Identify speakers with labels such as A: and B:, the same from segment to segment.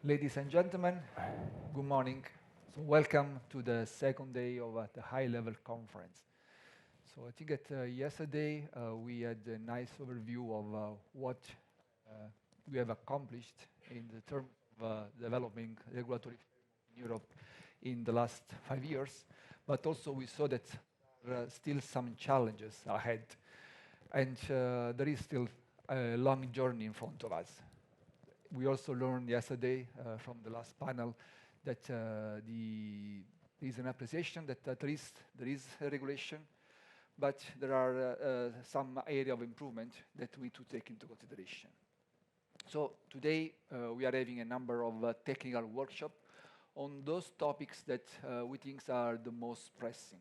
A: Ladies and gentlemen, good morning. So welcome to the second day of the high-level conference. So I think that yesterday we had a nice overview of what uh, we have accomplished in the terms of developing regulatory framework in Europe in the last 5 years, but also we saw that there are still some challenges ahead, and there is still a long journey in front of us. We also learned yesterday from the last panel that there is an appreciation that at least there is a regulation, but there are some area of improvement that we need to take into consideration. So today we are having a number of technical workshops on those topics that we think are the most pressing.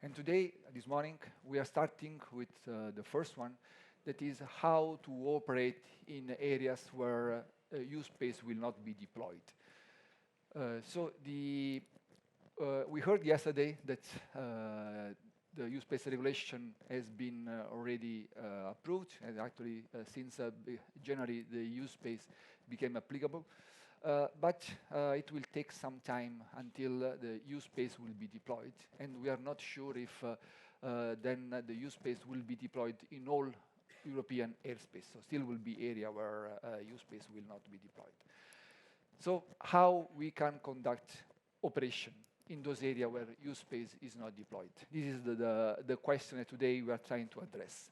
A: And today, this morning, we are starting with the first one, that is how to operate in areas where use space will not be deployed. We heard yesterday that the use space regulation has been already approved, and actually since January the use space became applicable. But it will take some time until the use space will be deployed, and we are not sure if then the use space will be deployed in all European airspace. So still will be area where use space will not be deployed. So how we can conduct operation in those areas where use space is not deployed? This is the question that today we are trying to address.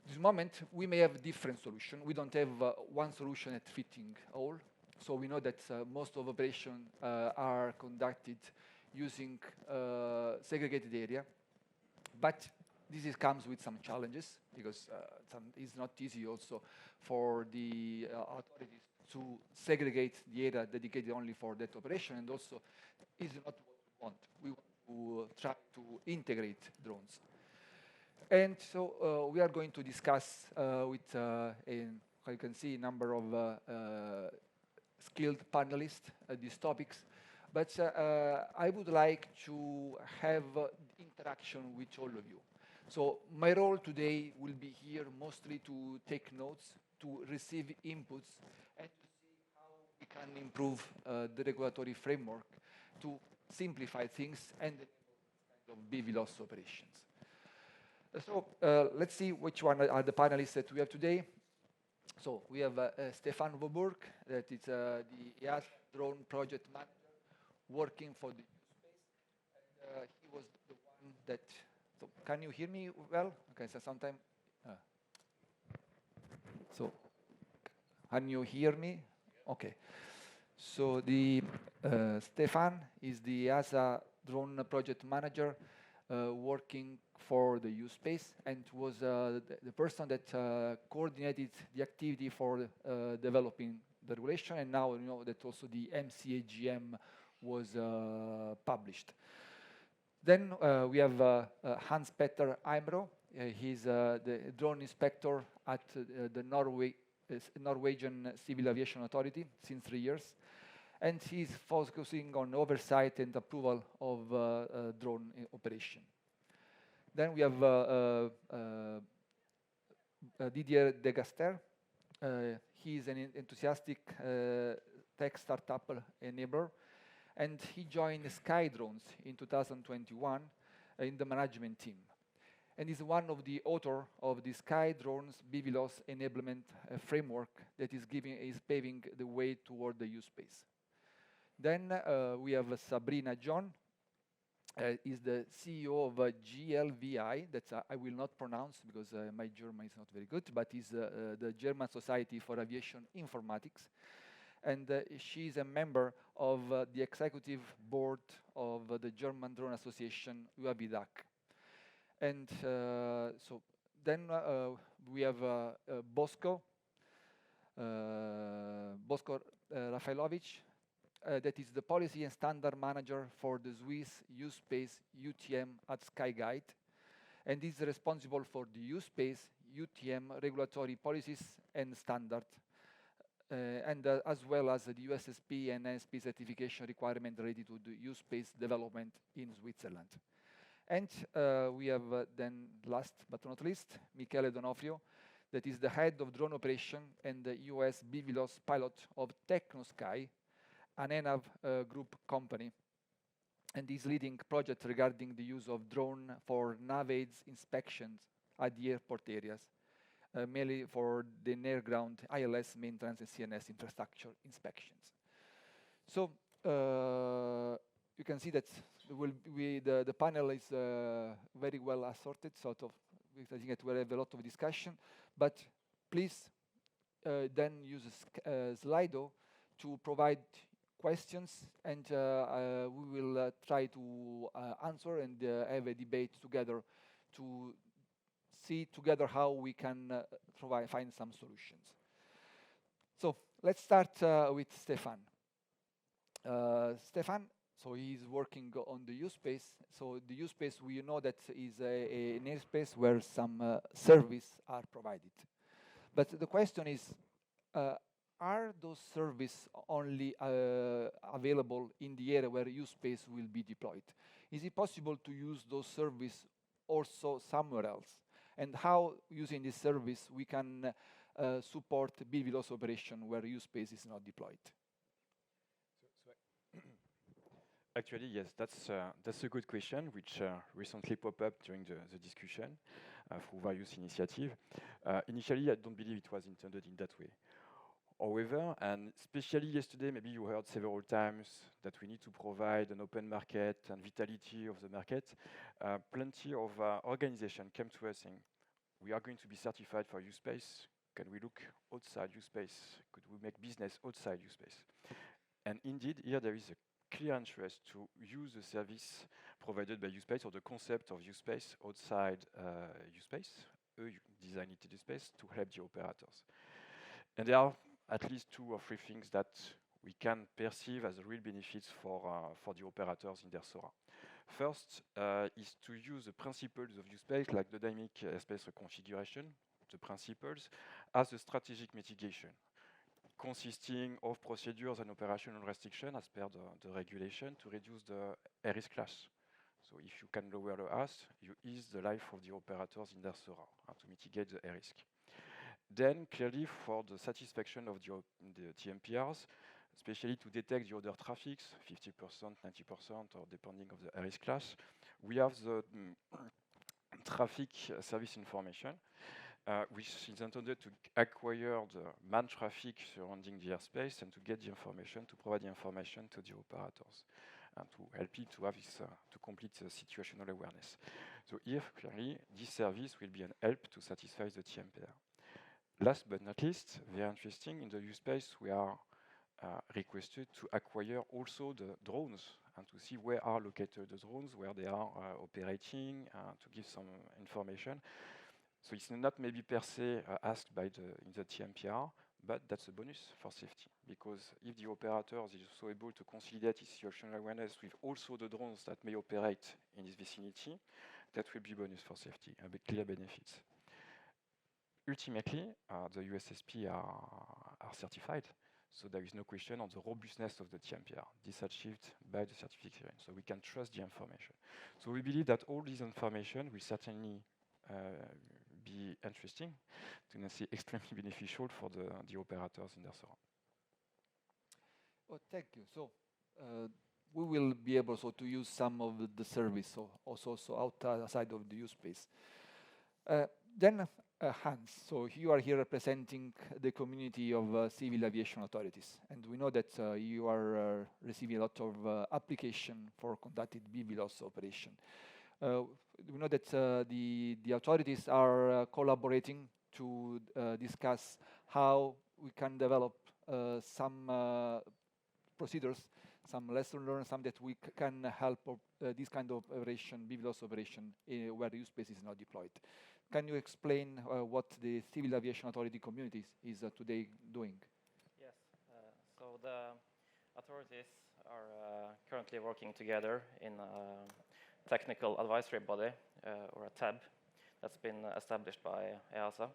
A: This moment, we may have different solutions. We don't have one solution at fitting all. So we know that most of operations are conducted using segregated area, but this comes with some challenges because it's not easy also for the authorities to segregate the area dedicated only for that operation, and also is not what we want. We want to try to integrate drones. And so we are going to discuss with, how you can see, a number of skilled panelists these topics. But I would like to have interaction with all of you. So my role today will be here mostly to take notes, to receive inputs, and to see how we can improve the regulatory framework to simplify things and kind of BVLOS operations. So let's see which one are the panelists that we have today. So we have Stefan Voburg, that is the EAS drone project manager working for the space, and he was the one that. So can you hear me well? Okay, so sometime. So can you hear me? Okay. So the Stefan is the EASA drone project manager working for the U-Space, and was the person that coordinated the activity for developing the regulation, and now you know that also the MCAGM was published. Then we have Hans-Petter Eimro. He's the drone inspector at the Norwegian Civil Aviation Authority since 3 years. And he's focusing on oversight and approval of drone operation. Then we have Didier Degaster. He is an enthusiastic tech startup enabler, and he joined Sky Drones in 2021 in the management team, and is one of the authors of the Sky Drones BVLOS enablement framework that is paving the way toward the use space. Then we have Sabrina John, is the CEO of GLVI, that I will not pronounce because my German is not very good, but is the German Society for Aviation Informatics. And she is a member of the executive board of the German Drone Association, UAVDAC. And so then we have Bosco Rafailovic, that is the policy and standard manager for the Swiss U-Space UTM at Skyguide, and is responsible for the U-Space UTM regulatory policies and standards, and as well as the USSP and NSP certification requirement related to the U-Space development in Switzerland. And we have then, last but not least, Michele Donofrio, that is the head of drone operation and the UAS BVLOS pilot of TechnoSky, an ENAV group company, and is leading projects regarding the use of drone for NAVAIDS inspections at the airport areas, mainly for the near-ground ILS maintenance and CNS infrastructure inspections. So you can see that the panel is very well assorted, sort of. I think that we'll have a lot of discussion, but please then use Slido to provide questions, and we will try to answer and have a debate together to see together how we can find some solutions. So let's start with Stefan. Stefan, so he's working on the USpace. So the USpace, we know that is an airspace where some service are provided. But the question is, are those services only available in the area where USpace will be deployed? Is it possible to use those services also somewhere else? And how, using this service, we can support BVLOS operation where USpace is not deployed?
B: Actually, yes, that's a good question, which recently popped up during the discussion through various initiatives. Initially, I don't believe it was intended in that way. However, and especially yesterday, maybe you heard several times that we need to provide an open market and vitality of the market. Plenty of organizations came to us saying, we are going to be certified for USpace. Can we look outside USpace? Could we make business outside USpace? And indeed, here there is a clear interest to use the service provided by USpace or the concept of USpace outside USpace, design it space, to help the operators. And there are at least 2 or 3 things that we can perceive as real benefits for the operators in their SORA. First is to use the principles of USpace, like the dynamic airspace reconfiguration, the principles, as a strategic mitigation, consisting of procedures and operational restriction as per the regulation to reduce the air risk class. So if you can lower the AS, you ease the life of the operators in their SORA to mitigate the air risk. Then clearly for the satisfaction of the TMPRs, especially to detect the other traffics, 50%, 90%, or depending of the air risk class, we have the traffic service information, which is intended to acquire the manned traffic surrounding the airspace and to get the information, to provide the information to the operators, and to help it to have this, to complete the situational awareness. So here, clearly, this service will be an help to satisfy the TMPR. Last but not least, very interesting, in the USpace, we are requested to acquire also the drones and to see where are located the drones, where they are operating, to give some information. So it's not maybe per se asked by in the TMPR, but that's a bonus for safety. Because if the operator is also able to consolidate his situational awareness with also the drones that may operate in his vicinity, that will be bonus for safety, a clear benefits. Ultimately, the USSP are certified, so there is no question on the robustness of the TMPR. This is achieved by the certification, so we can trust the information. So we believe that all this information will certainly be interesting, to not say extremely beneficial for the operators in their SORA.
A: Oh, thank you. So we will be able to use some of the service also outside of the USpace. Then Hans, so you are here representing the community of civil aviation authorities, and we know that you are receiving a lot of application for conducted BVLOS operation. We know that the authorities are collaborating to discuss how we can develop some procedures, some lessons learned, some that we can help this kind of operation, BVLOS operation, where the USpace is not deployed. Can you explain what the Civil Aviation Authority community is today doing?
C: Yes, so the authorities are currently working together in a technical advisory body, or a TAB, that's been established by EASA.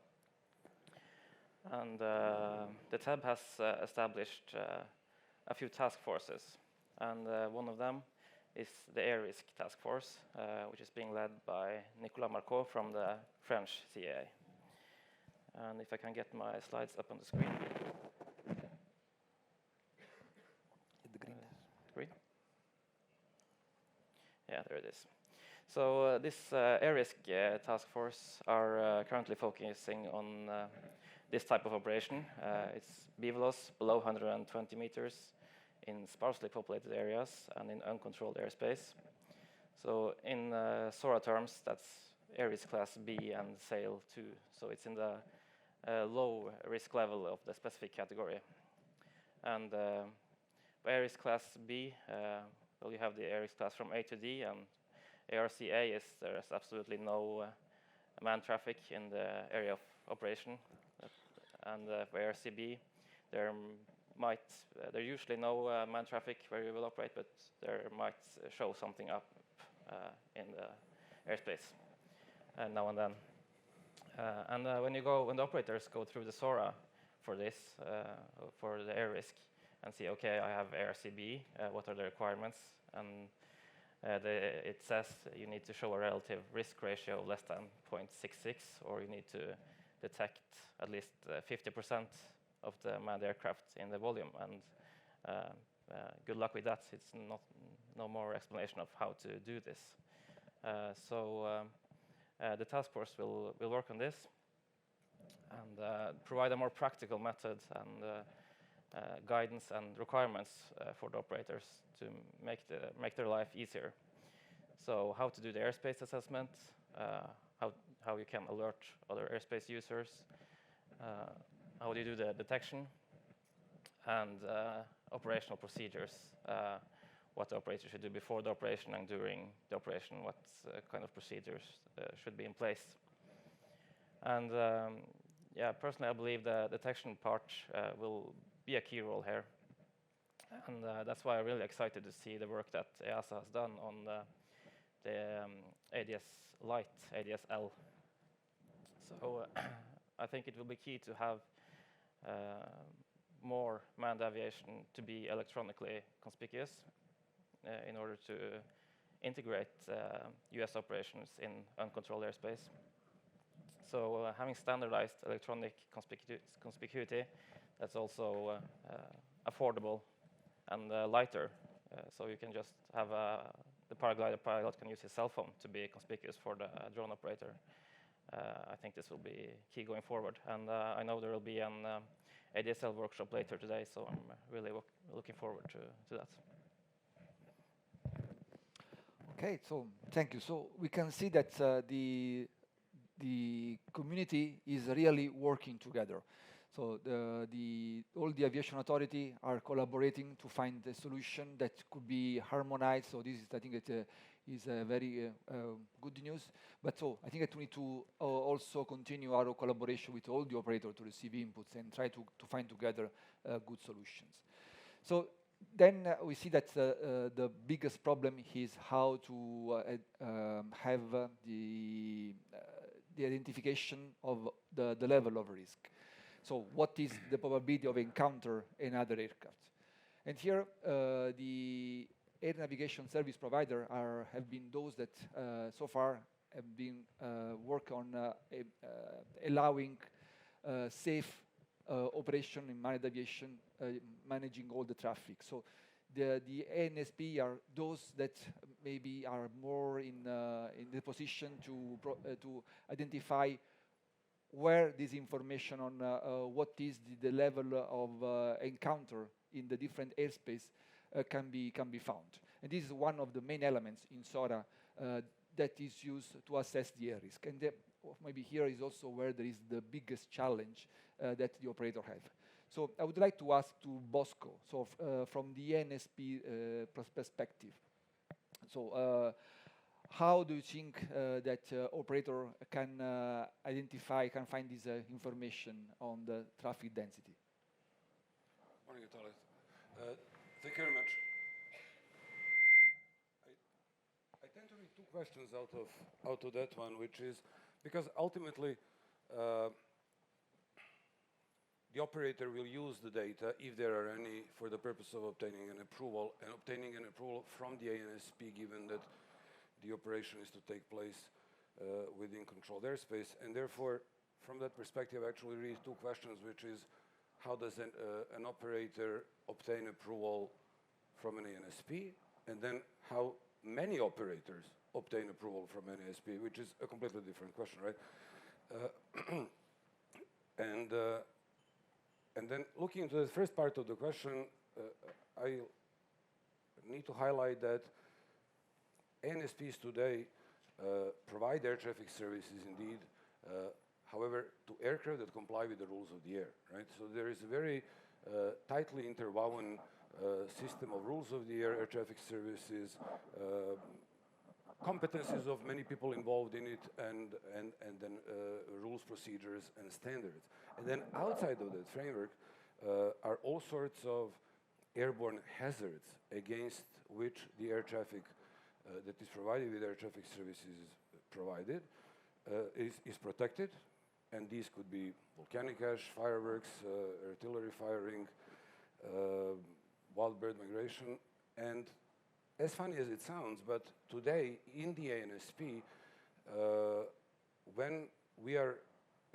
C: And the TAB has established a few task forces, and one of them is the Air Risk Task Force, which is being led by Nicolas Marcot from the French CAA. And if I can get my slides up on the screen.
A: The green.
C: Green? Yeah, there it is. So this air risk task force are currently focusing on this type of operation. It's BVLOS below 120 meters in sparsely populated areas and in uncontrolled airspace. So in SORA terms, that's air risk class B and sail 2. So it's in the low risk level of the specific category. And air risk class B, well, you have the air risk class from A to D, and ARCA is there's absolutely no man traffic in the area of operation. And for ARCB, there usually no man traffic where you will operate, but there might show something up in the airspace now and then. And when the operators go through the SORA for this, for the air risk, and see, okay, I have ARCB, what are the requirements? And it says you need to show a relative risk ratio of less than 0.66, or you need to detect at least 50% of the manned aircraft in the volume. And good luck with that. It's no more explanation of how to do this. So the task force will work on this and provide a more practical method and guidance and requirements for the operators to make their life easier. So how to do the airspace assessment, how you can alert other airspace users, how do you do the detection, and operational procedures, what the operator should do before the operation and during the operation, what kind of procedures should be in place. And yeah, personally, I believe the detection part will be a key role here. And that's why I'm really excited to see the work that EASA has done on the ADS Lite, ADS-L. So I think it will be key to have more manned aviation to be electronically conspicuous in order to integrate US operations in uncontrolled airspace. So having standardized electronic conspicuity, that's also affordable and lighter. So you can just have the paraglider pilot can use his cell phone to be conspicuous for the drone operator. I think this will be key going forward. And I know there will be an ADSL workshop later today, so I'm really looking forward to that.
A: Okay, so thank you. So we can see that the community is really working together. So all the aviation authority are collaborating to find a solution that could be harmonized. So this is, I think, it is very good news. But so I think that we need to also continue our collaboration with all the operators to receive inputs and try to find together good solutions. So then we see that the biggest problem is how to have the identification of the level of risk. So what is the probability of encounter another aircraft? And here the air navigation service provider have been those that so far have been work on allowing safe operation in manned aviation, managing all the traffic. So the ANSP are those that maybe are more in the position to identify where this information on what is the level of encounter in the different airspace can be found. And this is one of the main elements in SORA that is used to assess the air risk. And maybe here is also where there is the biggest challenge that the operator have. So I would like to ask to Bosco, so from the NSP perspective. So how do you think that operator can find this information on the traffic density?
D: Morning, Atalis. Thank you very much. I tend to read two questions out of that one, which is because ultimately the operator will use the data if there are any for the purpose of obtaining an approval from the ANSP, given that the operation is to take place within controlled airspace, and therefore from that perspective, actually really two questions, which is how does an operator obtain approval from an ANSP, and then how many operators obtain approval from an ANSP, which is a completely different question, right? And then looking into the first part of the question, I need to highlight that ANSPs today provide air traffic services indeed, however, to aircraft that comply with the rules of the air, right? So there is a very tightly interwoven system of rules of the air traffic services, competencies of many people involved in it, and then rules, procedures, and standards. And then outside of that framework are all sorts of airborne hazards against which the air traffic that is provided with air traffic services provided is protected. And these could be volcanic ash, fireworks, artillery firing, wild bird migration. And as funny as it sounds, but today in the ANSP, when we are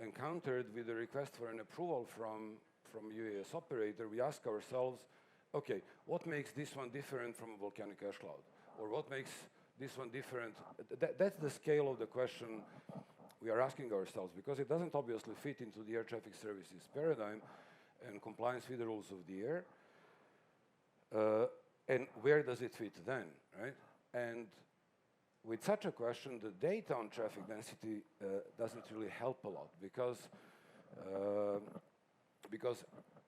D: encountered with a request for an approval from UAS operator, we ask ourselves, okay, what makes this one different from a volcanic ash cloud? Or what makes this one different? That's the scale of the question we are asking ourselves, because it doesn't obviously fit into the air traffic services paradigm and compliance with the rules of the air. And where does it fit then, right? And with such a question, the data on traffic density doesn't really help a lot, because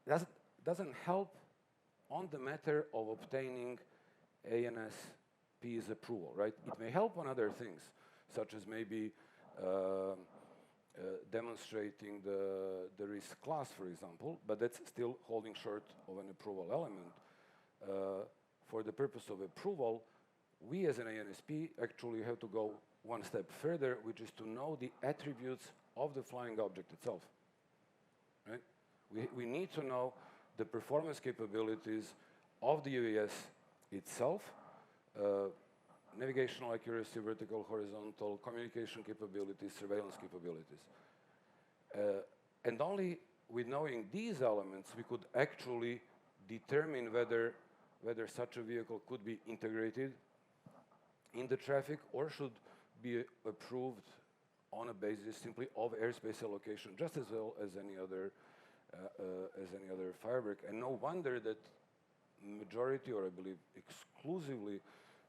D: it doesn't help on the matter of obtaining ANSP's approval, right? It may help on other things, such as maybe demonstrating the risk class, for example, but that's still holding short of an approval element. For the purpose of approval, we as an ANSP actually have to go one step further, which is to know the attributes of the flying object itself, right? We need to know the performance capabilities of the UAS itself, navigational accuracy, vertical, horizontal, communication capabilities, surveillance capabilities. And only with knowing these elements, we could actually determine whether such a vehicle could be integrated in the traffic or should be approved on a basis simply of airspace allocation, just as well as any other firework. And no wonder that majority, or I believe exclusively,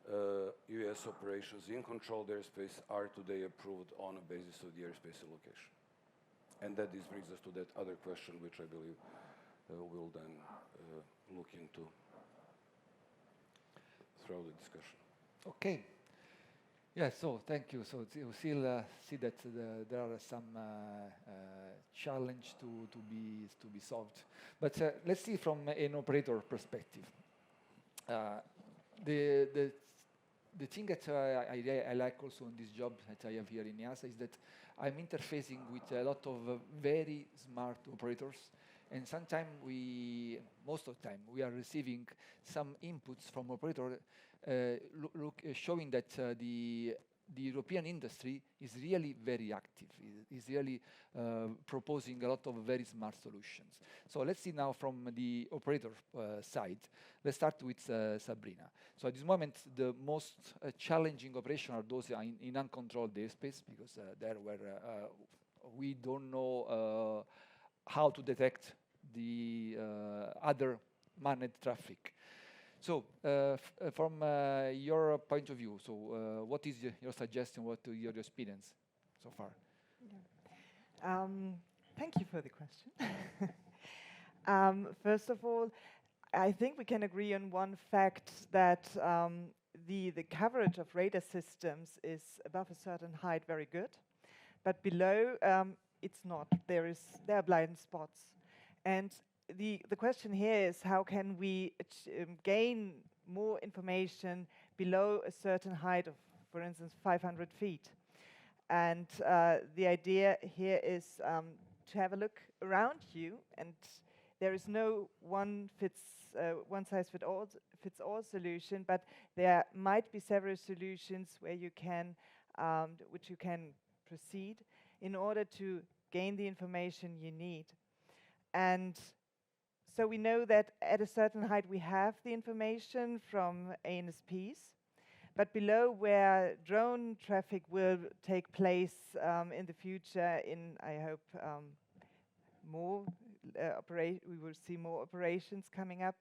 D: UAS operations in controlled airspace are today approved on a basis of the airspace allocation. And that this brings us to that other question, which I believe we'll then look into throughout the discussion.
A: Okay. Yeah, so thank you. So you still see that there are some challenge to be solved. But let's see from an operator perspective. The thing that I like also in this job that I have here in EASA is that I'm interfacing with a lot of very smart operators, and sometimes most of the time, we are receiving some inputs from operator showing that the European industry is really very active, is really proposing a lot of very smart solutions. So let's see now from the operator side. Let's start with Sabrina. So at this moment, the most challenging operation are those in uncontrolled airspace, because there where we don't know how to detect the other manned traffic. So, from your point of view, so what is your suggestion? What is your experience so far?
E: Yeah. Thank you for the question. First of all, I think we can agree on one fact that the coverage of radar systems is above a certain height very good, but below it's not. There are blind spots, and the question here is how can we gain more information below a certain height of, for instance, 500 feet. And the idea here is to have a look around you, and there is no one size fits all solution, but there might be several solutions where you can, which you can proceed in order to gain the information you need. And so we know that at a certain height we have the information from ANSPs, but below where drone traffic will take place in the future, in I hope more we will see more operations coming up.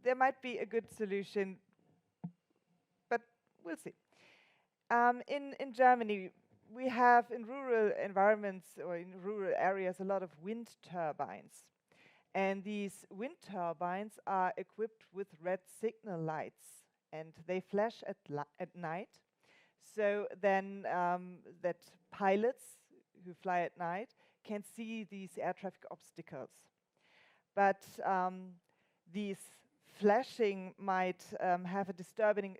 E: There might be a good solution, but we'll see. In Germany, we have in rural environments or in rural areas a lot of wind turbines. And these wind turbines are equipped with red signal lights, and they flash at night. So then that pilots who fly at night can see these air traffic obstacles. But these flashing might have a disturbing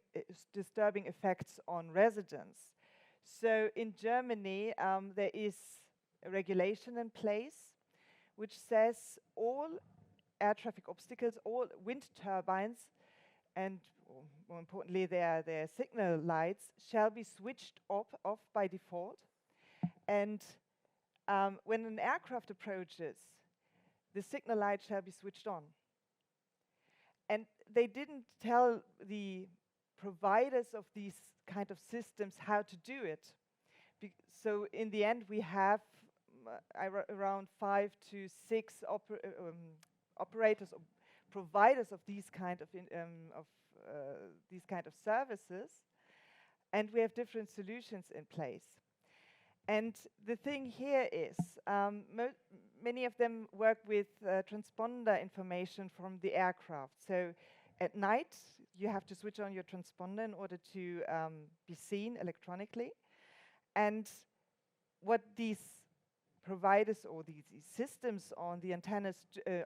E: effects on residents. So in Germany, there is a regulation in place which says all air traffic obstacles, all wind turbines, and more importantly their signal lights shall be switched off by default. And when an aircraft approaches, the signal light shall be switched on. And they didn't tell the providers of these kind of systems how to do it. So in the end, we have around 5 to 6 operators or providers of these kind of services, and we have different solutions in place. And the thing here is, many of them work with transponder information from the aircraft. So at night, you have to switch on your transponder in order to be seen electronically. And what these providers or these systems on the antennas,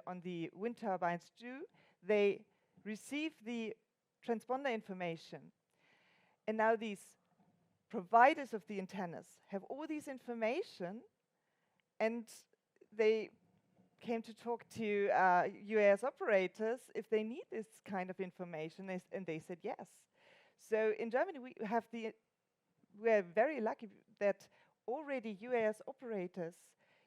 E: on the wind turbines do, they receive the transponder information. And now these providers of the antennas have all this information, and they came to talk to UAS operators if they need this kind of information, and they said yes. So in Germany, we're very lucky that already UAS operators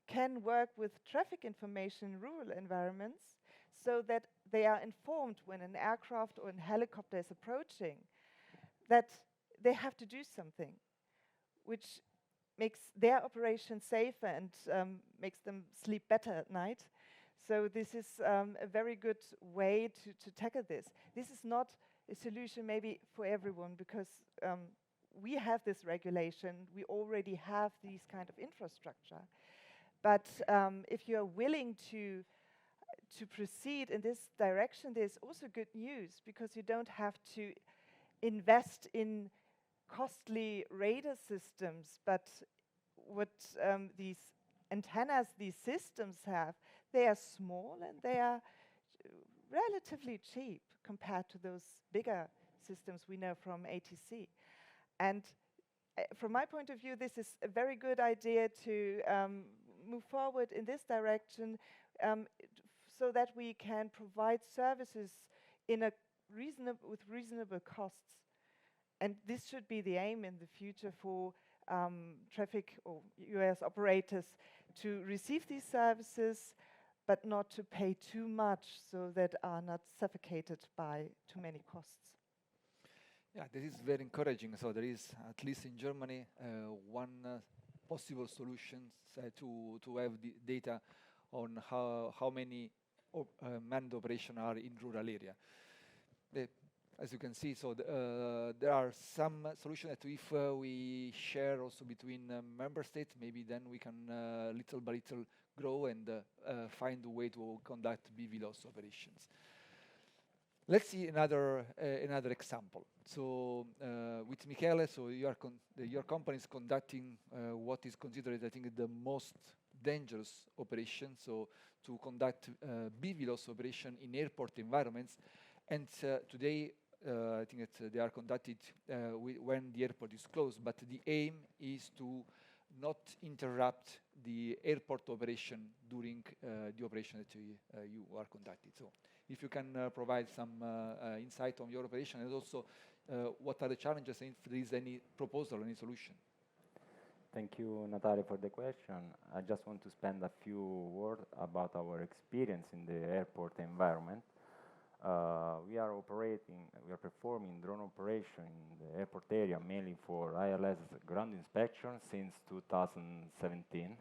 E: can work with traffic information in rural environments so that they are informed when an aircraft or a helicopter is approaching that they have to do something, which makes their operation safer and makes them sleep better at night. So this is a very good way to tackle this. This is not a solution maybe for everyone, because we have this regulation, we already have these kind of infrastructure. But if you're willing to proceed in this direction, there's also good news, because you don't have to invest in costly radar systems, but what these antennas, these systems have, they are small and they are relatively cheap compared to those bigger systems we know from ATC. And from my point of view, this is a very good idea to move forward in this direction, so that we can provide services in a with reasonable costs. And this should be the aim in the future for traffic or UAS operators, to receive these services, but not to pay too much, so that are not suffocated by too many costs.
A: Yeah, this is very encouraging. So there is, at least in Germany, one possible solution to have the data on how many manned operations are in rural area. As you can see, so there are some solutions that if we share also between member states, maybe then we can little by little grow and find a way to conduct BVLOS operations. Let's see another example. So with Michele, so your company is conducting what is considered, I think, the most dangerous operation. So to conduct BVLOS operation in airport environments, and today I think that they are conducted when the airport is closed. But the aim is to not interrupt the airport operation during the operation that you are conducting. So if you can provide some insight on your operation, and also what are the challenges, and if there is any proposal, any solution.
F: Thank you, Natalia, for the question. I just want to spend a few words about our experience in the airport environment. We are performing drone operation in the airport area mainly for ILS ground inspection since 2017.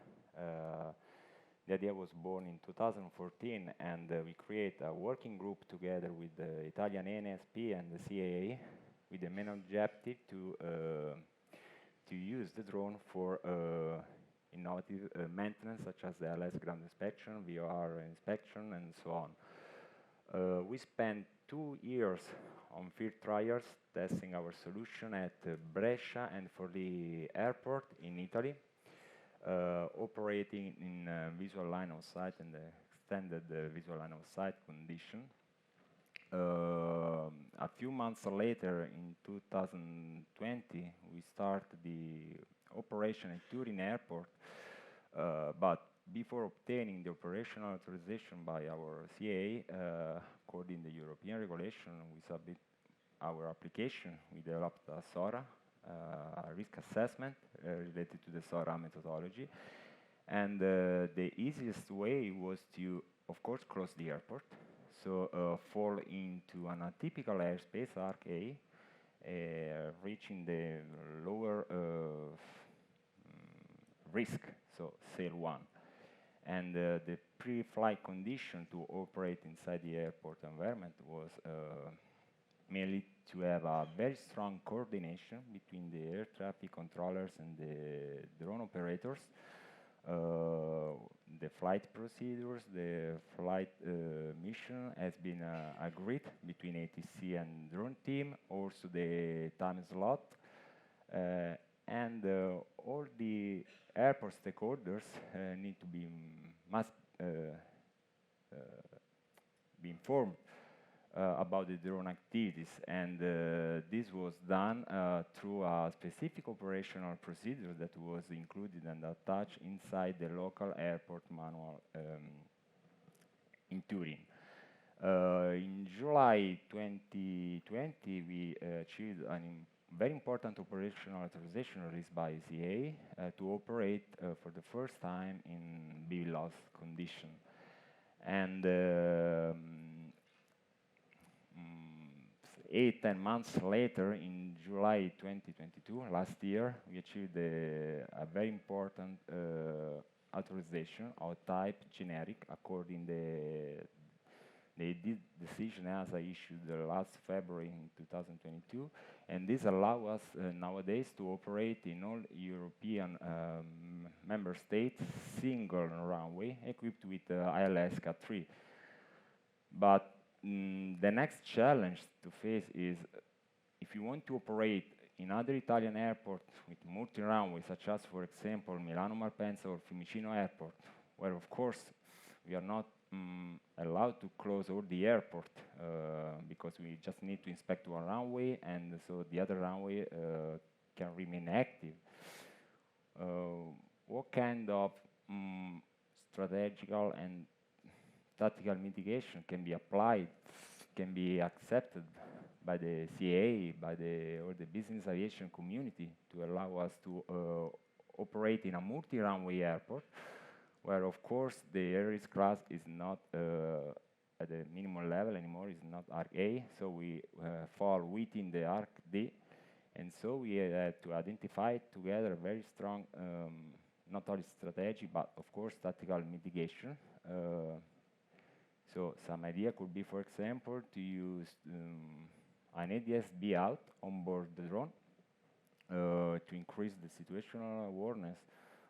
F: The idea was born in 2014, and we create a working group together with the Italian NSP and the CAA with the main objective to use the drone for innovative maintenance such as the ILS ground inspection, VOR inspection, and so on. We spent 2 years on field trials testing our solution at Brescia and Forlì Airport in Italy, operating in visual line of sight and the extended visual line of sight condition. A few months later, in 2020, we started the operation at Turin Airport, but before obtaining the operational authorization by our CAA, according to the European regulation, we submit our application. We developed a SORA, risk assessment related to the SORA methodology, and the easiest way was to, of course, close the airport, so fall into an atypical airspace, Arc A, reaching the lower risk, so SAIL 1. And the pre-flight condition to operate inside the airport environment was mainly to have a very strong coordination between the air traffic controllers and the drone operators, the flight procedures, the flight mission has been agreed between ATC and drone team, also the time slot, and all the airport stakeholders need to be must be informed about the drone activities, and this was done through a specific operational procedure that was included and attached inside the local airport manual in Turin. In July 2020, we achieved a very important operational authorization released by CA to operate for the first time in BVLOS condition. And 8-10 months later, in July 2022, last year, we achieved a very important authorization of type generic according the decision as I issued last February in 2022, and this allows us nowadays to operate in all European member states single runway equipped with ILS Cat3. But the next challenge to face is if you want to operate in other Italian airports with multi-runway, such as, for example, Milano Malpensa or Fiumicino Airport, where of course we are not allowed to close all the airport because we just need to inspect one runway, and so the other runway can remain active. What kind of strategical and tactical mitigation can be applied, can be accepted by the CAA, by or the business aviation community to allow us to operate in a multi-runway airport, where of course the air risk class is not at the minimum level anymore, is not Arc A, so we fall within the Arc D, and so we had to identify together a very strong, not only strategy, but of course tactical mitigation. So some idea could be, for example, to use an ADS-B out on board the drone to increase the situational awareness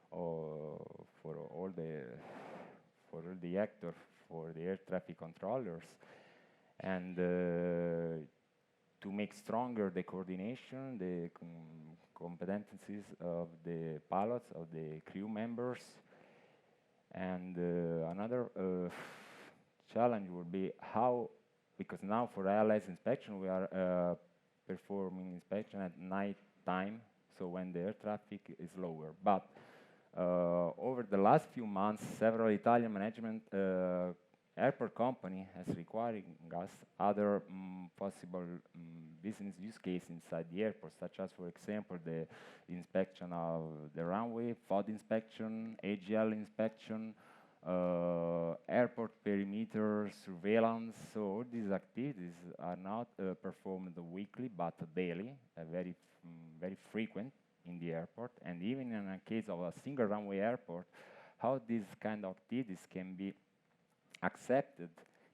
F: for all the actors, for the air traffic controllers, and to make stronger the coordination, the competencies of the pilots, of the crew members. And another challenge would be how, because now for ILS inspection we are performing inspection at night time, so when the air traffic is lower. But over the last few months, several Italian management airport company has requiring us other possible business use case inside the airport, such as, for example, the inspection of the runway, FOD inspection, AGL inspection, airport perimeter surveillance. So all these activities are not performed weekly, but daily, very frequent in the airport. And even in a case of a single runway airport, how these kind of activities can be accepted,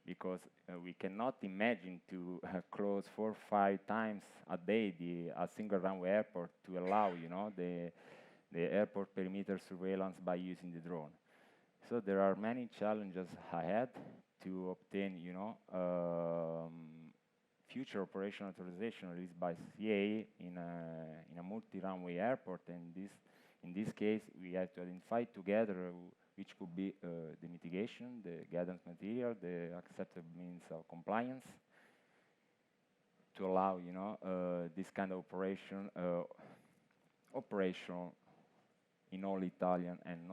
F: because we cannot imagine to close 4 or 5 times a day a single runway airport to allow, the airport perimeter surveillance by using the drone. So there are many challenges ahead to obtain, future operation authorization released by CA in a multi-runway airport. And in this case, we have to identify together which could be the mitigation, the guidance material, the accepted means of compliance, to allow, this kind of operation in all Italian and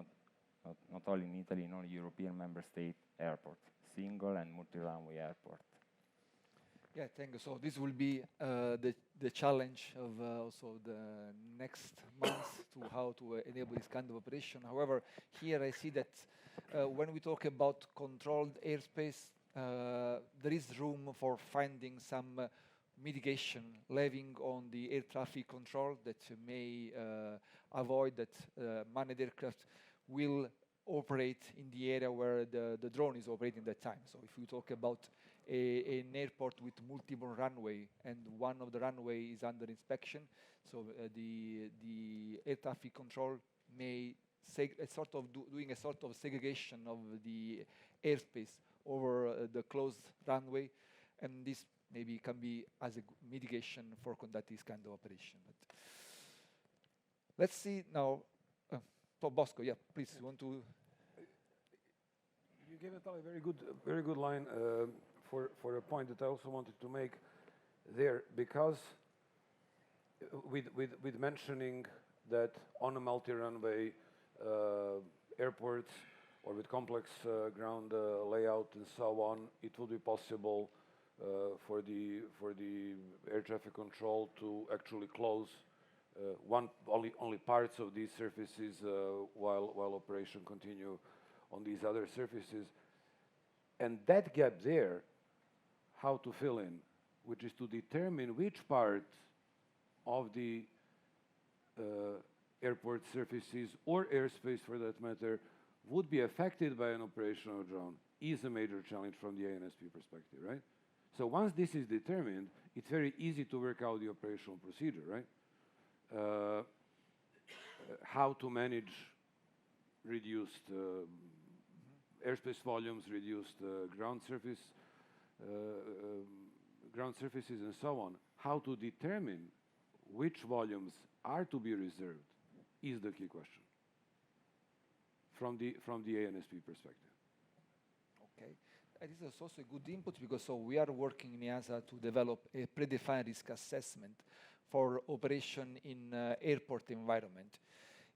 F: not only in Italy, in all European member state airports, single and multi-runway airport.
A: Yeah, thank you. So this will be the challenge of also the next months to how to enable this kind of operation. However, here I see that when we talk about controlled airspace, there is room for finding some mitigation, levying on the air traffic control that may avoid that manned aircraft will operate in the area where the drone is operating at that time. So if we talk about an airport with multiple runway and one of the runway is under inspection, so the air traffic control may doing a sort of segregation of the airspace over the closed runway, and this maybe can be as a mitigation for conducting this kind of operation. But let's see now. Bosco, yeah, please. You want to?
D: You gave Natalia a very good line for a point that I also wanted to make there, because with mentioning that on a multi-runway airport or with complex ground layout and so on, it will be possible for the air traffic control to actually close only parts of these surfaces while operation continue on these other surfaces. And that gap there, how to fill in, which is to determine which part of the airport surfaces or airspace for that matter would be affected by an operational drone, is a major challenge from the ANSP perspective, right? So once this is determined, it's very easy to work out the operational procedure, right? How to manage reduced airspace volumes, reduced ground surfaces, and so on. How to determine which volumes are to be reserved is the key question from the ANSP perspective.
A: Okay. This is also a good input, because we are working in EASA to develop a predefined risk assessment for operation in airport environment.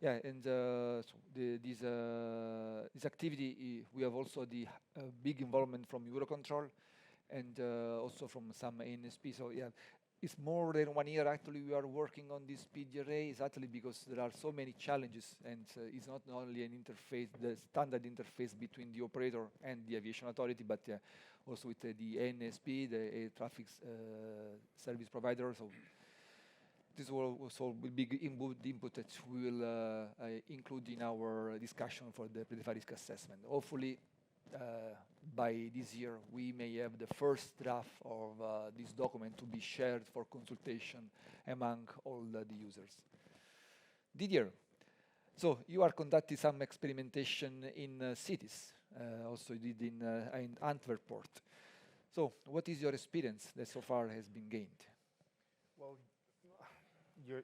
A: Yeah, and this activity, we have also the big involvement from Eurocontrol and also from some ANSP. So yeah, it's more than 1 year actually we are working on this PDRA, exactly because there are so many challenges, and it's not only an interface, the standard interface between the operator and the aviation authority, but also with the ANSP, the air traffic service provider. So this will also be big input that we will include in our discussion for the predefined risk assessment. Hopefully, by this year, we may have the first draft of this document to be shared for consultation among all the users. Didier, so you are conducting some experimentation in cities, also you did in Antwerp port. So what is your experience that so far has been gained?
G: Well,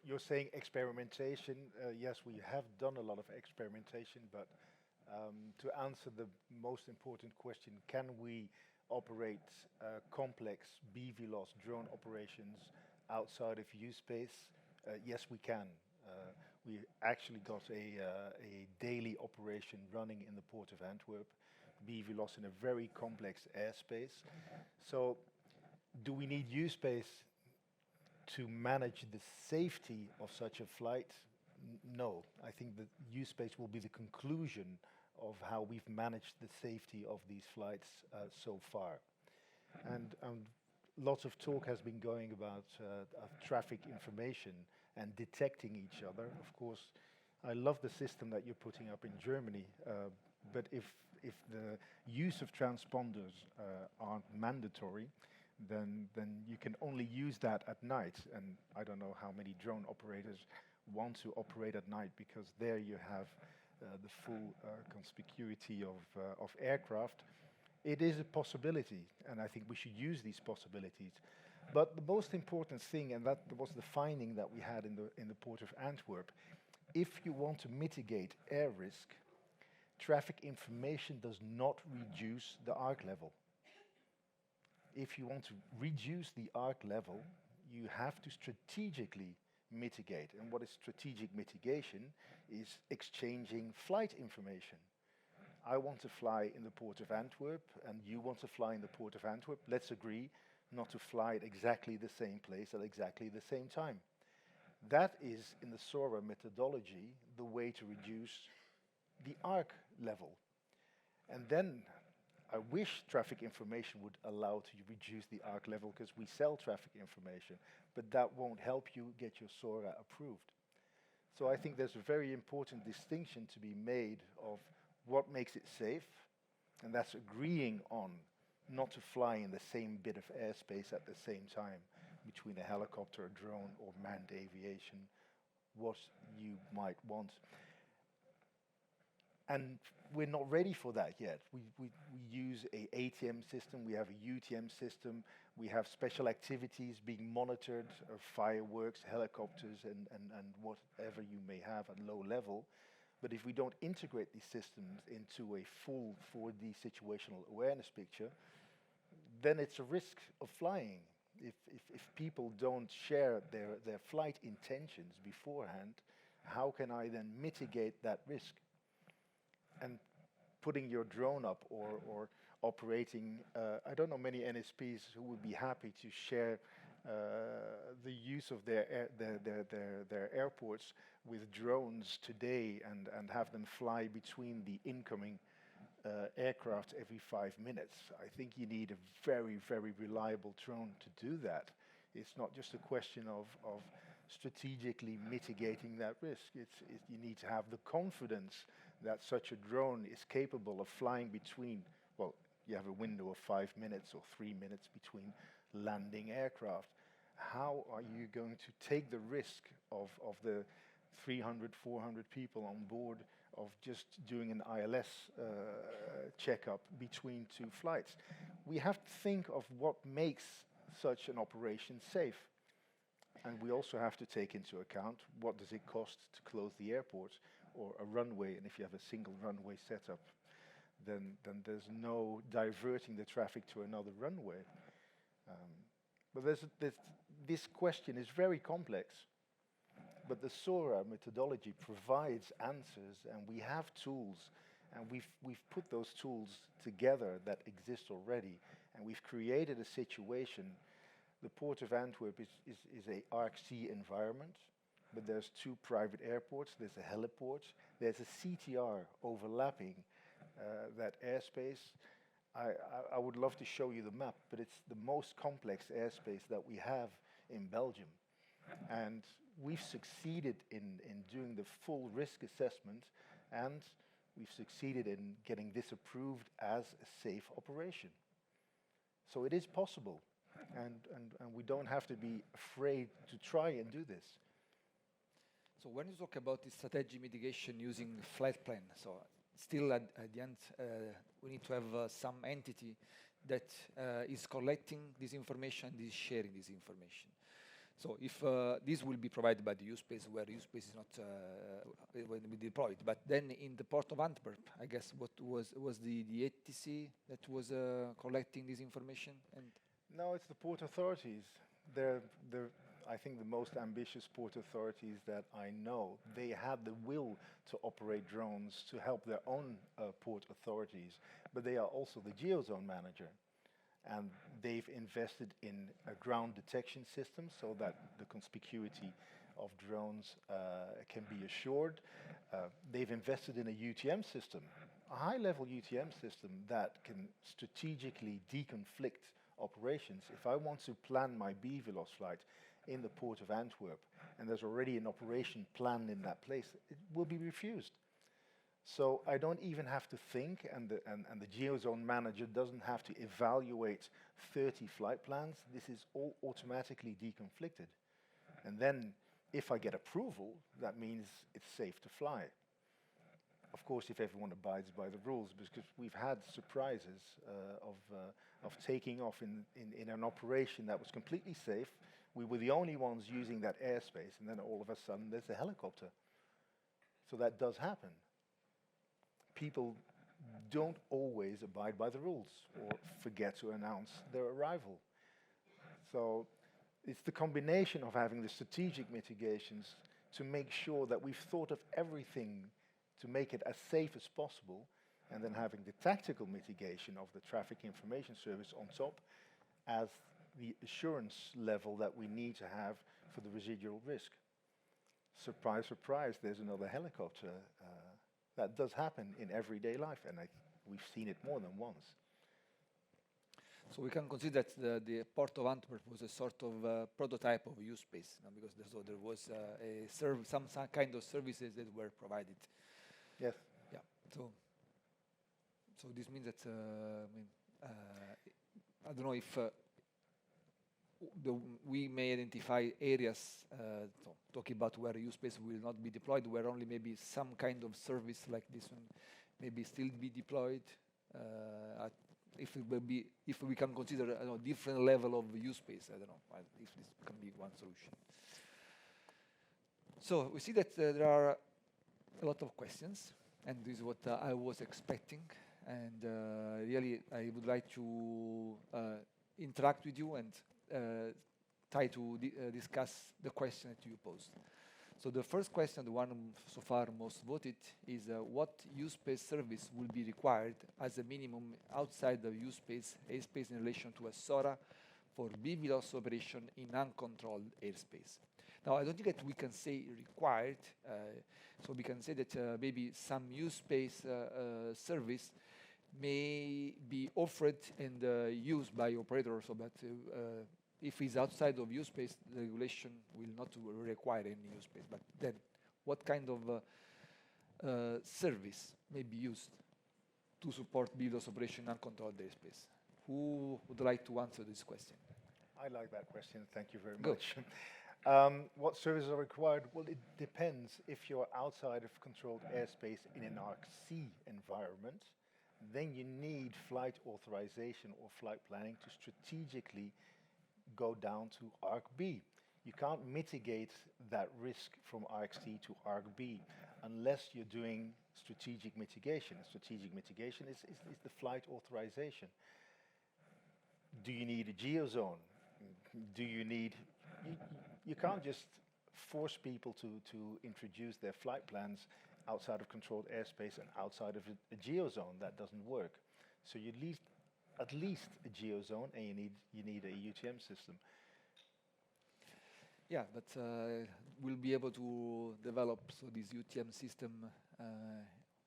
G: you're saying experimentation. Yes, we have done a lot of experimentation, but to answer the most important question, can we operate complex BVLOS drone operations outside of USpace? Yes, we can. We actually got a daily operation running in the port of Antwerp, BVLOS in a very complex airspace. So do we need USpace? to manage the safety of such a flight, no. I think that USpace will be the conclusion of how we've managed the safety of these flights so far. And lots of talk has been going about of traffic information and detecting each other. Of course, I love the system that you're putting up in Germany, but if the use of transponders aren't mandatory, then you can only use that at night. And I don't know how many drone operators want to operate at night, because there you have the full conspicuity of aircraft. It is a possibility, and I think we should use these possibilities. But the most important thing, and that was the finding that we had in the port of Antwerp, if you want to mitigate air risk, traffic information does not reduce the arc level. If you want to reduce the arc level, you have to strategically mitigate. And what is strategic mitigation is exchanging flight information. I want to fly in the port of Antwerp, and you want to fly in the port of Antwerp. Let's agree not to fly at exactly the same place at exactly the same time. That is, in the SORA methodology, the way to reduce the arc level. And then I wish traffic information would allow to reduce the arc level, because we sell traffic information, but that won't help you get your SORA approved. So I think there's a very important distinction to be made of what makes it safe, and that's agreeing on not to fly in the same bit of airspace at the same time between a helicopter, a drone, or manned aviation, what you might want. And we're not ready for that yet. We use a ATM system, we have a UTM system, we have special activities being monitored, fireworks, helicopters, and whatever you may have at low level. But if we don't integrate these systems into a full 4D situational awareness picture, then it's a risk of flying. If people don't share their flight intentions beforehand, how can I then mitigate that risk? And putting your drone up or operating, I don't know many NSPs who would be happy to share the use of their airports with drones today and have them fly between the incoming aircraft every 5 minutes. I think you need a very, very reliable drone to do that. It's not just a question of strategically mitigating that risk. You need to have the confidence that such a drone is capable of flying between, well, you have a window of 5 minutes or 3 minutes between landing aircraft. How are you going to take the risk of the 300, 400 people on board of just doing an ILS checkup between two flights? We have to think of what makes such an operation safe. And we also have to take into account what does it cost to close the airport or a runway. And if you have a single runway setup, then there's no diverting the traffic to another runway. But this question is very complex. But the SORA methodology provides answers, and we have tools, and we've put those tools together that exist already, and we've created a situation. The Port of Antwerp is a ARC-C environment, but there's two private airports. There's a heliport. There's a CTR overlapping that airspace. I would love to show you the map, but it's the most complex airspace that we have in Belgium. And we've succeeded in doing the full risk assessment, and we've succeeded in getting this approved as a safe operation. So it is possible, and we don't have to be afraid to try and do this.
A: So when you talk about the strategy mitigation using flight plan, so still at the end, we need to have some entity that is collecting this information and is sharing this information. So if this will be provided by the USpace, where USpace is not when we deployed, but then in the port of Antwerp, I guess what was the ATC that was collecting this information? And
G: no, it's the port authorities. They're I think the most ambitious port authorities that I know. They had the will to operate drones to help their own port authorities, but they are also the geozone manager. and they've invested in a ground detection system so that the conspicuity of drones can be assured. They've invested in a UTM system, a high-level UTM system that can strategically deconflict operations. If I want to plan my BVLOS flight in the port of Antwerp, and there's already an operation planned in that place, it will be refused. So I don't even have to think, and the geozone manager doesn't have to evaluate 30 flight plans. This is all automatically deconflicted. And then if I get approval, that means it's safe to fly. Of course, if everyone abides by the rules, because we've had surprises of taking off in an operation that was completely safe. We were the only ones using that airspace, and then all of a sudden there's a helicopter. So that does happen. People don't always abide by the rules or forget to announce their arrival. So it's the combination of having the strategic mitigations to make sure that we've thought of everything to make it as safe as possible, and then having the tactical mitigation of the traffic information service on top as the assurance level that we need to have for the residual risk. Surprise, surprise, there's another helicopter. That does happen in everyday life, and we've seen it more than once.
A: So we can consider that the port of Antwerp was a sort of prototype of USpace, because there was some kind of services that were provided.
G: Yes.
A: Yeah. So this means that I don't know if we may identify areas, talking about where USpace will not be deployed, where only maybe some kind of service like this one maybe still be deployed. If it will be, if we can consider a different level of USpace, I don't know if this can be one solution. So we see that there are a lot of questions, and this is what I was expecting. And really, I would like to interact with you and try to discuss the question that you posed. So the first question, the one so far most voted, is what USpace service will be required as a minimum outside the USpace airspace in relation to a SORA for BVLOS operation in uncontrolled airspace. Now, I don't think that we can say required, so we can say that maybe some USpace service may be offered and used by operators, so that if it's outside of USpace, the regulation will not require any USpace. But then, what kind of service may be used to support BVLOS operation in uncontrolled airspace? Who would like to answer this question?
G: I like that question. Thank you very
A: Go.
G: much. What services are required? Well, it depends. If you're outside of controlled airspace in an ARC-C environment, then you need flight authorization or flight planning to strategically go down to ARC-B. You can't mitigate that risk from ARC-C to ARC-B unless you're doing strategic mitigation. Strategic mitigation is the flight authorization. Do you need a geozone? Do you need... You can't just force people to introduce their flight plans outside of controlled airspace and outside of a geozone. That doesn't work. So you need at least a geozone, and you need a UTM system.
A: Yeah, but we'll be able to develop this UTM system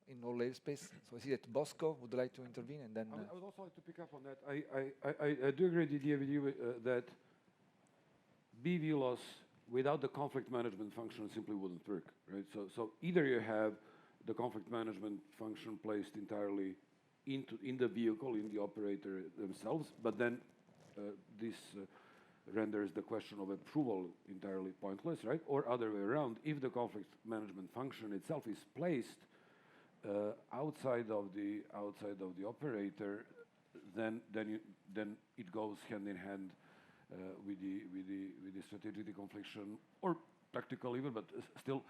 A: in all airspace. So I see that Bosco would like to intervene, and then...
H: I would also like to pick up on that. I do agree with you that BVLOS without the conflict management function simply wouldn't work, right? So either you have the conflict management function placed entirely in the vehicle, in the operator themselves, but then this renders the question of approval entirely pointless, right? Or other way around, if the conflict management function itself is placed outside of the operator, then it goes hand in hand with the strategic deconfliction or tactical even, but still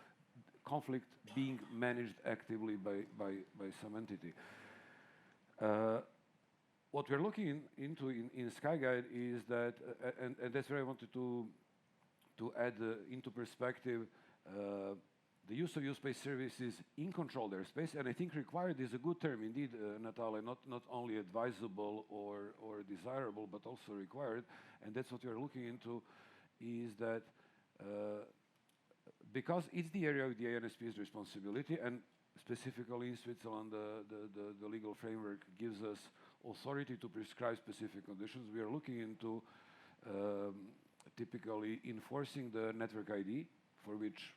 H: conflict being managed actively by some entity. What we're looking into in SkyGuide is that, and that's where I wanted to add into perspective the use of use-based services in controlled airspace, and I think required is a good term indeed, Natalia, not only advisable or desirable, but also required, and that's what we're looking into, is that because it's the area of the ANSP's responsibility, and specifically in Switzerland, the legal framework gives us authority to prescribe specific conditions. We are looking into typically enforcing the network ID, for which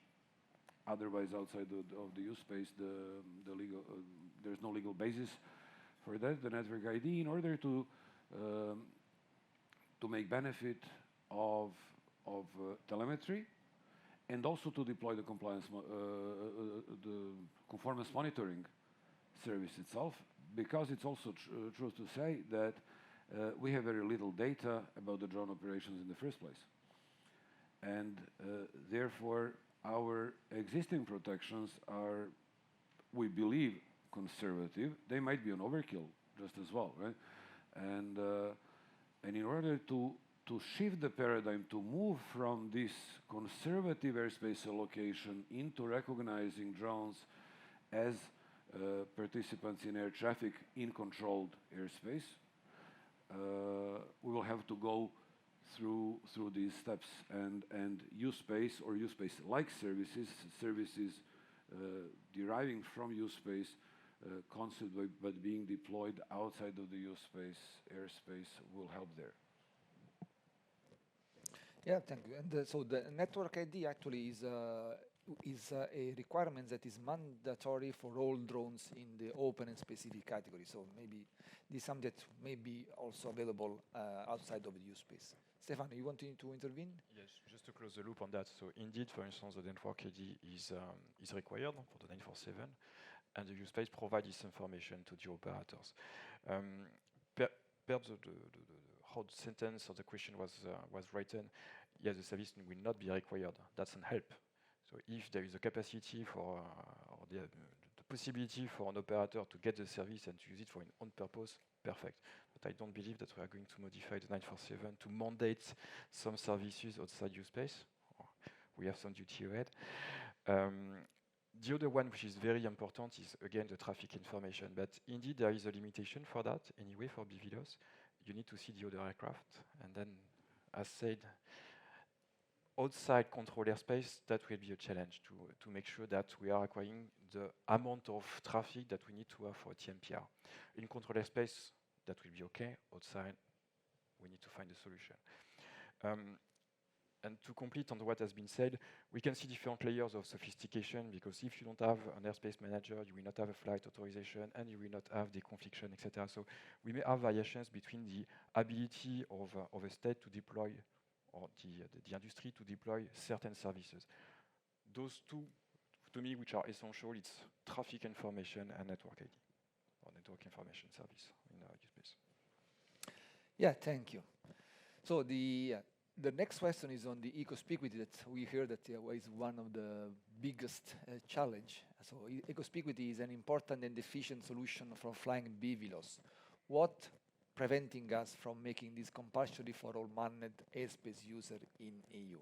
H: otherwise outside of the use space, there's no legal basis for that, the network ID, in order to make benefit of telemetry, and also to deploy the the conformance monitoring service itself, because it's also true to say that we have very little data about the drone operations in the first place. And therefore, our existing protections are, we believe, conservative. They might be an overkill just as well, right? And in order to shift the paradigm, to move from this conservative airspace allocation into recognizing drones as participants in air traffic in controlled airspace, we will have to go through these steps, and use space or use space like services deriving from use space concept but being deployed outside of the use space airspace will help there.
A: Yeah, thank you. And so the network ID actually is a requirement that is mandatory for all drones in the open and specific category. So maybe this is something that may be also available outside of the use space. Stefano, you want to intervene?
B: Yes, just to close the loop on that. So indeed, for instance, the network ID is required for the 947, and the use space provides this information to the operators. Perhaps how the sentence or the question was written, yes, the service will not be required. That's an help. So if there is a capacity for or the possibility for an operator to get the service and to use it for its own purpose, perfect. But I don't believe that we are going to modify the 947 to mandate some services outside use space. We have some duty ahead. The other one, which is very important, is again the traffic information. But indeed, there is a limitation for that. Anyway, for BVLOS, you need to see the other aircraft, and then, as said, outside control airspace, that will be a challenge to make sure that we are acquiring the amount of traffic that we need to have for TMPR. In control airspace, that will be okay. Outside, we need to find a solution. And to complete on what has been said, we can see different layers of sophistication, because if you don't have an airspace manager, you will not have a flight authorization, and you will not have the confliction, etc. So we may have variations between the ability of a state to deploy, or the industry to deploy certain services. Those two, to me, which are essential, it's traffic information and network ID, or network information service in use space.
A: Yeah, thank you. So the next question is on the eco-speaquity that we heard that is one of the biggest challenge. So eco-speaquity is an important and efficient solution for flying BVLOS. What preventing us from making this compulsory for all manned airspace user in EU?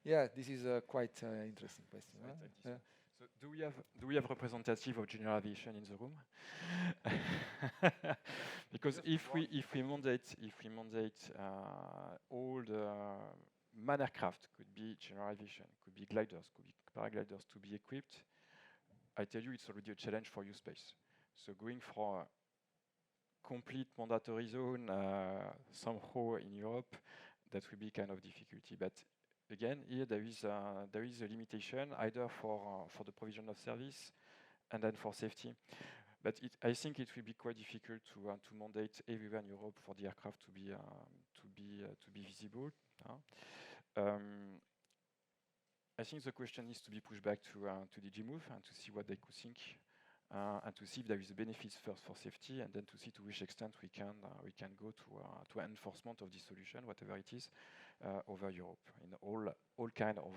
A: Yeah, this is a quite interesting question.
B: So,
A: huh?
B: yeah. So do we have representative of general aviation in the room? Because if we mandate all the manned aircraft, could be general aviation, could be gliders, could be paragliders, to be equipped, I tell you it's already a challenge for use space. So going for complete mandatory zone somehow in Europe, that will be kind of difficulty. But again, here there is a limitation either for the provision of service and then for safety. But I think it will be quite difficult to mandate everywhere in Europe for the aircraft to be visible. I think the question needs to be pushed back to DG Move and to see what they could think. And to see if there is a benefit first for safety, and then to see to which extent we can go to enforcement of this solution, whatever it is, over Europe in all kind of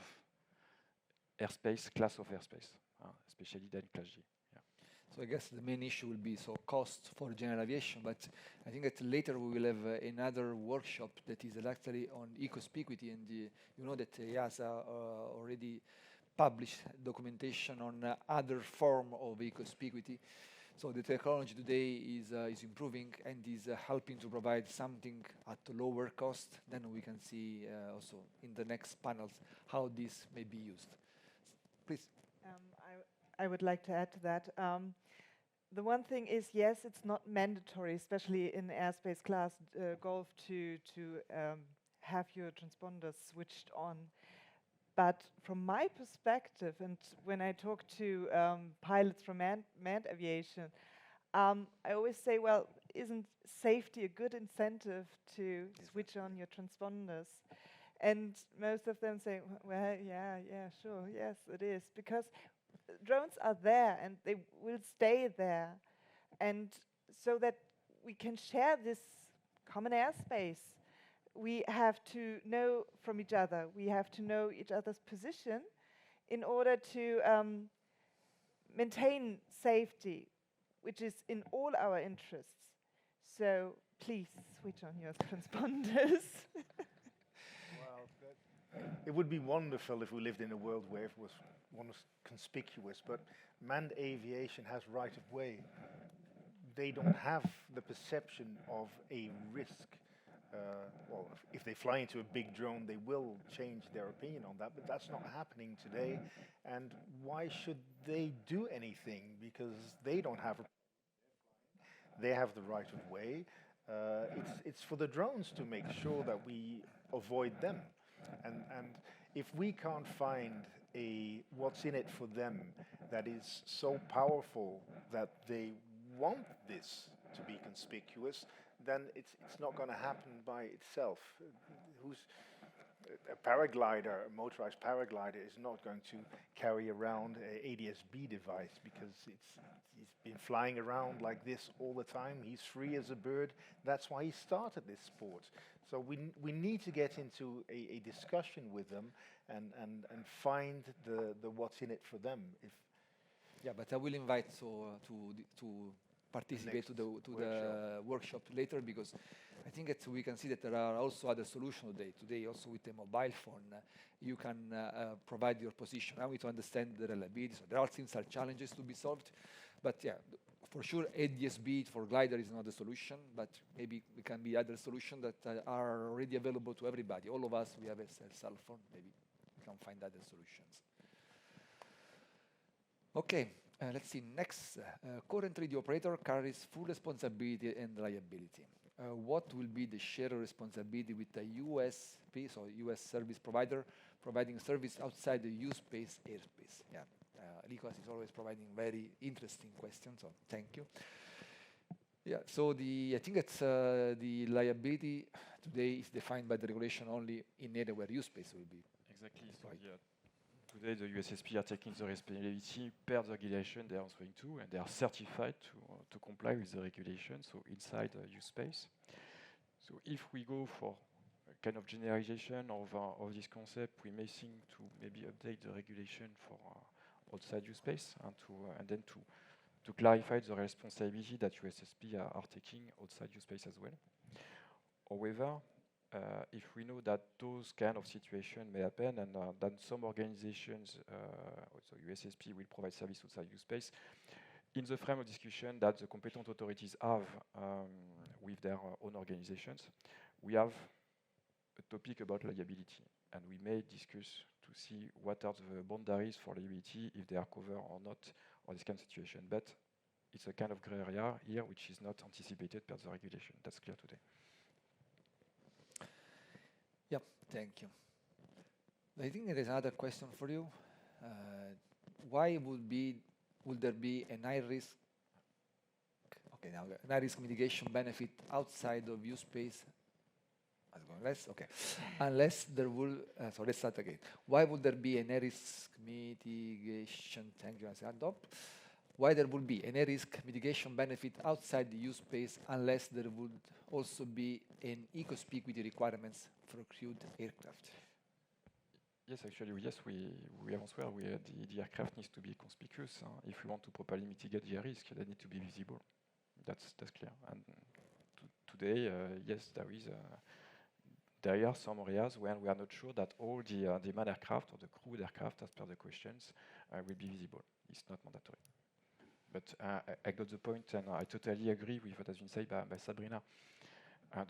B: airspace, class of airspace, especially then Class G. Yeah.
A: So I guess the main issue will be cost for general aviation, but I think that later we will have another workshop that is actually on eco-speaquity, and you know that EASA already publish documentation on other form of eco-speaquity. So the technology today is improving and is helping to provide something at a lower cost. Then we can see also in the next panels how this may be used. Please.
E: I would like to add to that. The one thing is, yes, it's not mandatory, especially in airspace class Golf, to have your transponders switched on. But from my perspective, and when I talk to pilots from manned aviation, I always say, well, isn't safety a good incentive to switch on your transponders? And most of them say, well, yeah, sure, yes, it is. Because drones are there and they will stay there. And so that we can share this common airspace, we have to know from each other. We have to know each other's position in order to maintain safety, which is in all our interests. So please switch on your transponders.
G: It would be wonderful if we lived in a world where it was conspicuous, but manned aviation has right of way. They don't have the perception of a risk. Well, if they fly into a big drone, they will change their opinion on that, but that's not happening today. And why should they do anything? Because they don't have they have the right of way. It's for the drones to make sure that we avoid them. And if we can't find what's in it for them that is so powerful that they want this to be conspicuous, then it's not going to happen by itself. A paraglider, a motorized paraglider, is not going to carry around an ADS-B device because he's been flying around like this all the time. He's free as a bird. That's why he started this sport. So we need to get into a discussion with them and find the what's in it for them.
A: Yeah, but I will invite to participate to the workshop later, because I think that we can see that there are also other solutions today. Today, also with the mobile phone, you can provide your position. Now we need to understand the reliability. So there are things, are challenges to be solved, but yeah, for sure, ADS-B for glider is not the solution, but maybe it can be other solutions that are already available to everybody. All of us, we have a cell phone. Maybe we can find other solutions. Okay. Let's see, next. Currently, the operator carries full responsibility and liability. What will be the shared responsibility with the UAS, so US service provider, providing service outside the U-space airspace? Yeah, Nicolas is always providing very interesting questions, so thank you. Yeah, so I think that the liability today is defined by the regulation only in area where U-space will be.
B: Exactly, so right. Today, the USSP are taking the responsibility per the regulation they are answering to, and they are certified to comply with the regulation, so inside U-space. So if we go for a kind of generalization of this concept, we may think to maybe update the regulation for outside U-space and then to clarify the responsibility that USSP are taking outside U-space as well. However, if we know that those kind of situations may happen, and that some organizations, also USSP, will provide service outside U-space, in the frame of discussion that the competent authorities have with their own organizations, we have a topic about liability, and we may discuss to see what are the boundaries for liability, if they are covered or not, or this kind of situation. But it's a kind of gray area here, which is not anticipated per the regulation. That's clear today.
A: Yep, thank you. I think there is another question for you. Why would there be an high risk? Okay, now an high risk mitigation benefit outside of U-space? Unless there will. So let's start again. Why would there be an high risk mitigation? Thank you, adopt. Why there would be an high risk mitigation benefit outside the U-space unless there would also be an eco-speaquity requirements for crewed aircraft?
B: Yes, actually, yes, we have answered. The aircraft needs to be conspicuous. If we want to properly mitigate the risk, they need to be visible. That's clear. And today, yes, there are some areas where we are not sure that all the manned aircraft or the crewed aircraft, as per the questions, will be visible. It's not mandatory. But I got the point, and I totally agree with what has been said by Sabrina.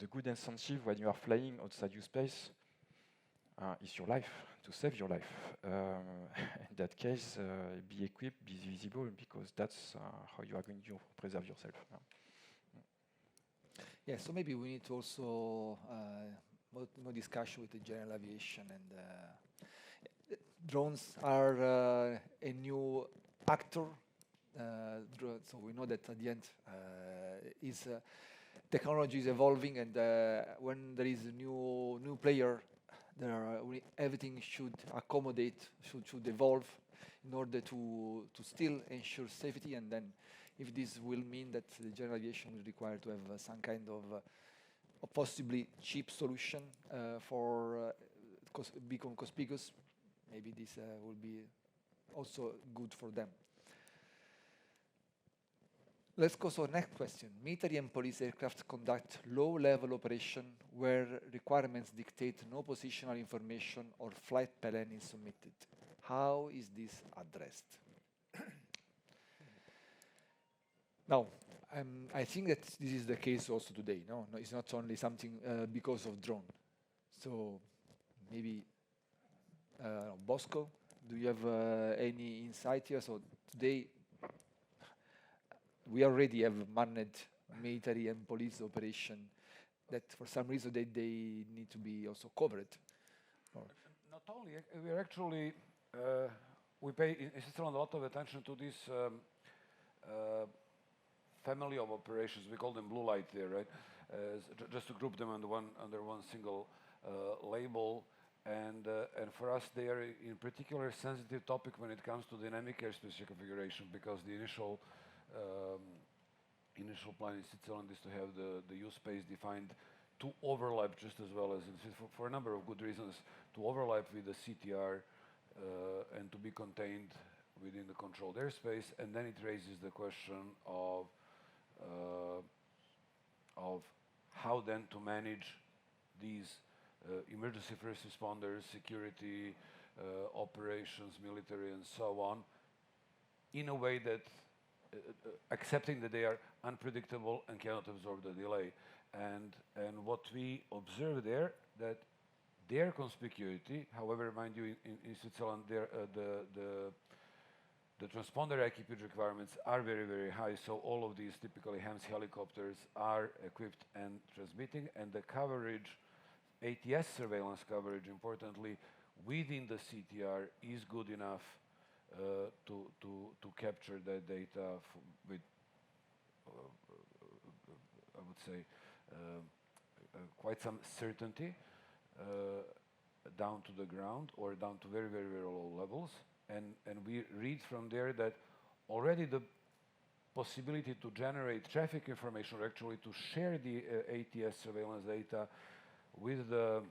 B: The good incentive when you are flying outside your space is your life, to save your life. In that case, be equipped, be visible, because that's how you are going to preserve yourself.
A: Yeah, so maybe we need to also more discussion with the general aviation, and drones are a new actor. So we know that at the end technology is evolving, and when there is a new player, everything should accommodate, should evolve in order to still ensure safety. And then, if this will mean that the general aviation will require to have some kind of possibly cheap solution for become conspicuous, maybe this will be also good for them. Let's go to the next question. Military and police aircraft conduct low-level operation where requirements dictate no positional information or flight plan is submitted. How is this addressed? Now, I think that this is the case also today. No, it's not only something because of drone. So maybe Bosco, do you have any insight here? So today, we already have manned military and police operation that for some reason they need to be also covered.
H: Not only, we are actually, we pay in Switzerland a lot of attention to this family of operations. We call them blue light there, right? Just to group them under one single label. And for us, they are in particular sensitive topic when it comes to dynamic airspace configuration, because the initial plan in Switzerland is to have the use space defined to overlap just as well as for a number of good reasons, to overlap with the CTR and to be contained within the controlled airspace. And then it raises the question of how then to manage these emergency first responders, security, operations, military, and so on, in a way that accepting that they are unpredictable and cannot absorb the delay. And what we observe there, that their conspicuity, however, mind you, in Switzerland, the transponder equipage requirements are very, very high. So all of these typically HAMS helicopters are equipped and transmitting, and the coverage, ATS surveillance coverage, importantly, within the CTR is good enough to capture that data with, I would say, quite some certainty down to the ground or down to very, very, very low levels. And we read from there that already the possibility to generate traffic information, or actually to share the ATS surveillance data with the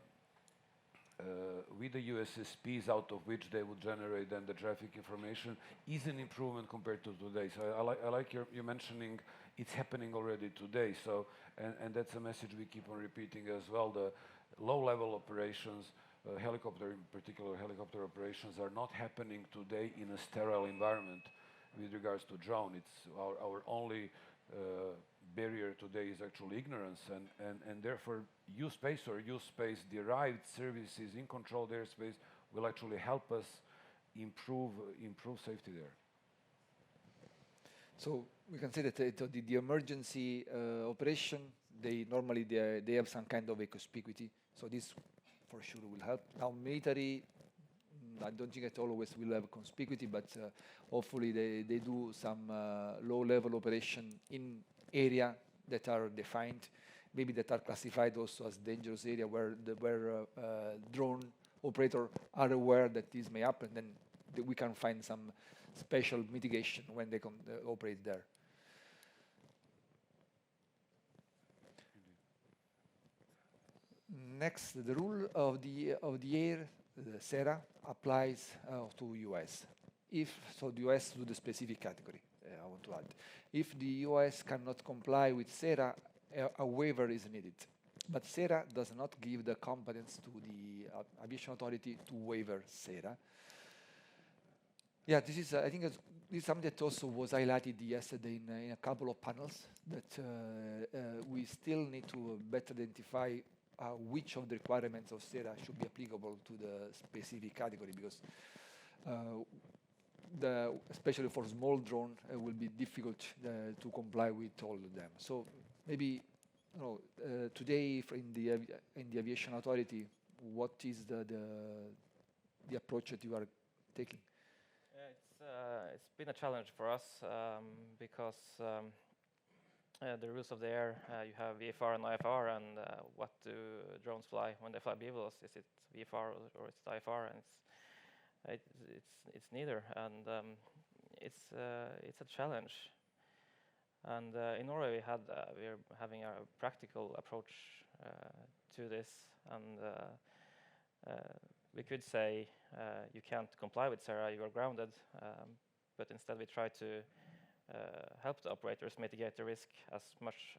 H: USSPs, out of which they would generate then the traffic information, is an improvement compared to today. So I like you mentioning it's happening already today. So and that's a message we keep on repeating as well. The low-level operations, helicopter in particular, helicopter operations are not happening today in a sterile environment with regards to drone. It's our only barrier today is actually ignorance, and therefore use space or use space derived services in controlled airspace will actually help us improve safety there.
A: So we can say that the emergency operation, they normally have some kind of a conspicuity. So this for sure will help. Now military, I don't think it always will have conspicuity, but hopefully they do some low-level operation in area that are defined, maybe that are classified also as dangerous area where drone operator are aware that this may happen. Then we can find some special mitigation when they operate there. Next, the rule of the air, the SORA, applies to UAS. So the UAS to the specific category, I want to add. If the UAS cannot comply with SORA, a waiver is needed. But SERA does not give the competence to the aviation authority to waiver SERA. Yeah, this is, I think, this is something that also was highlighted yesterday in a couple of panels, that we still need to better identify which of the requirements of SERA should be applicable to the specific category, because especially for small drone, it will be difficult to comply with all of them. So maybe, today in the aviation authority, what is the approach that you are taking?
C: It's been a challenge for us because the rules of the air, you have VFR and IFR, and what do drones fly when they fly BVLOS? Is it VFR or it's IFR? And it's neither, and it's a challenge. And in Norway, we're having a practical approach to this, and we could say you can't comply with SERA, you are grounded, but instead we try to help the operators mitigate the risk as much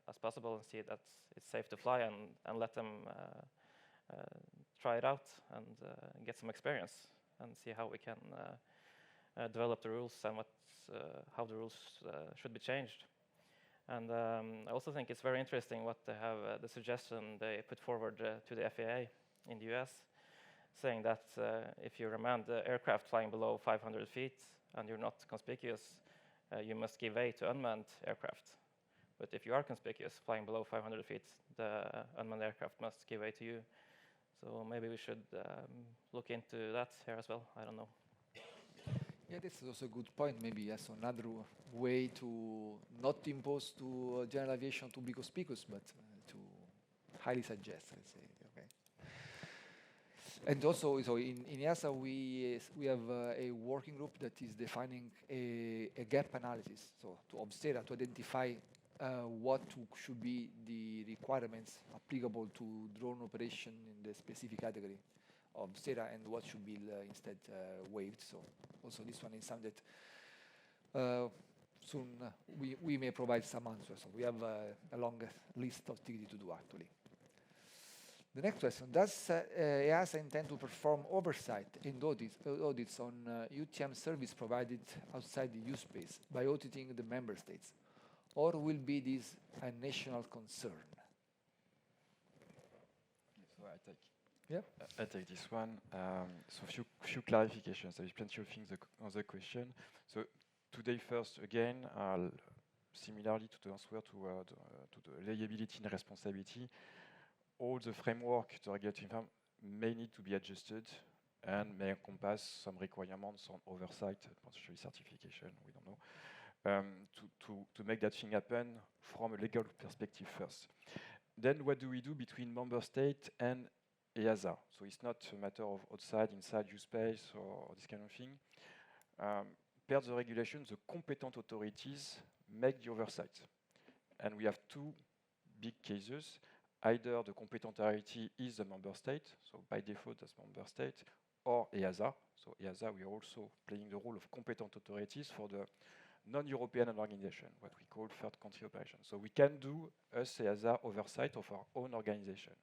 C: as possible and see that it's safe to fly, and let them try it out and get some experience and see how we can develop the rules and how the rules should be changed. And I also think it's very interesting what they have, the suggestion they put forward to the FAA in the US, saying that if you remand the aircraft flying below 500 feet and you're not conspicuous, you must give way to unmanned aircraft. But if you are conspicuous flying below 500 feet, the unmanned aircraft must give way to you. So maybe we should look into that here as well. I don't know.
A: Yeah, that's also a good point. Maybe as another way to not impose to general aviation to be conspicuous, but to highly suggest, let's say. Okay. And also, so in EASA, we have a working group that is defining a gap analysis, so of SERA, to identify what should be the requirements applicable to drone operation in the specific category of SERA, and what should be instead waived. So also this one is something that soon we may provide some answers. So we have a long list of activities to do, actually. The next question: does EASA intend to perform oversight and audits on UTM service provided outside the U-space by auditing the member states, or will be this a national concern?
B: So I take.
A: Yeah.
B: I take this one. So few clarifications. There is plenty of things on the question. So today, first again, similarly to the answer to the liability and responsibility, all the framework the regulatory firm may need to be adjusted and may encompass some requirements on oversight, potentially certification, we don't know, to make that thing happen from a legal perspective first. Then what do we do between member state and EASA? So it's not a matter of outside, inside U-space or this kind of thing. Per the regulation, the competent authorities make the oversight. And we have two big cases. Either the competent authority is the member state, so by default that's member state, or EASA. So EASA, we are also playing the role of competent authorities for the non-European organization, what we call third country operations. So we can do as EASA oversight of our own organization.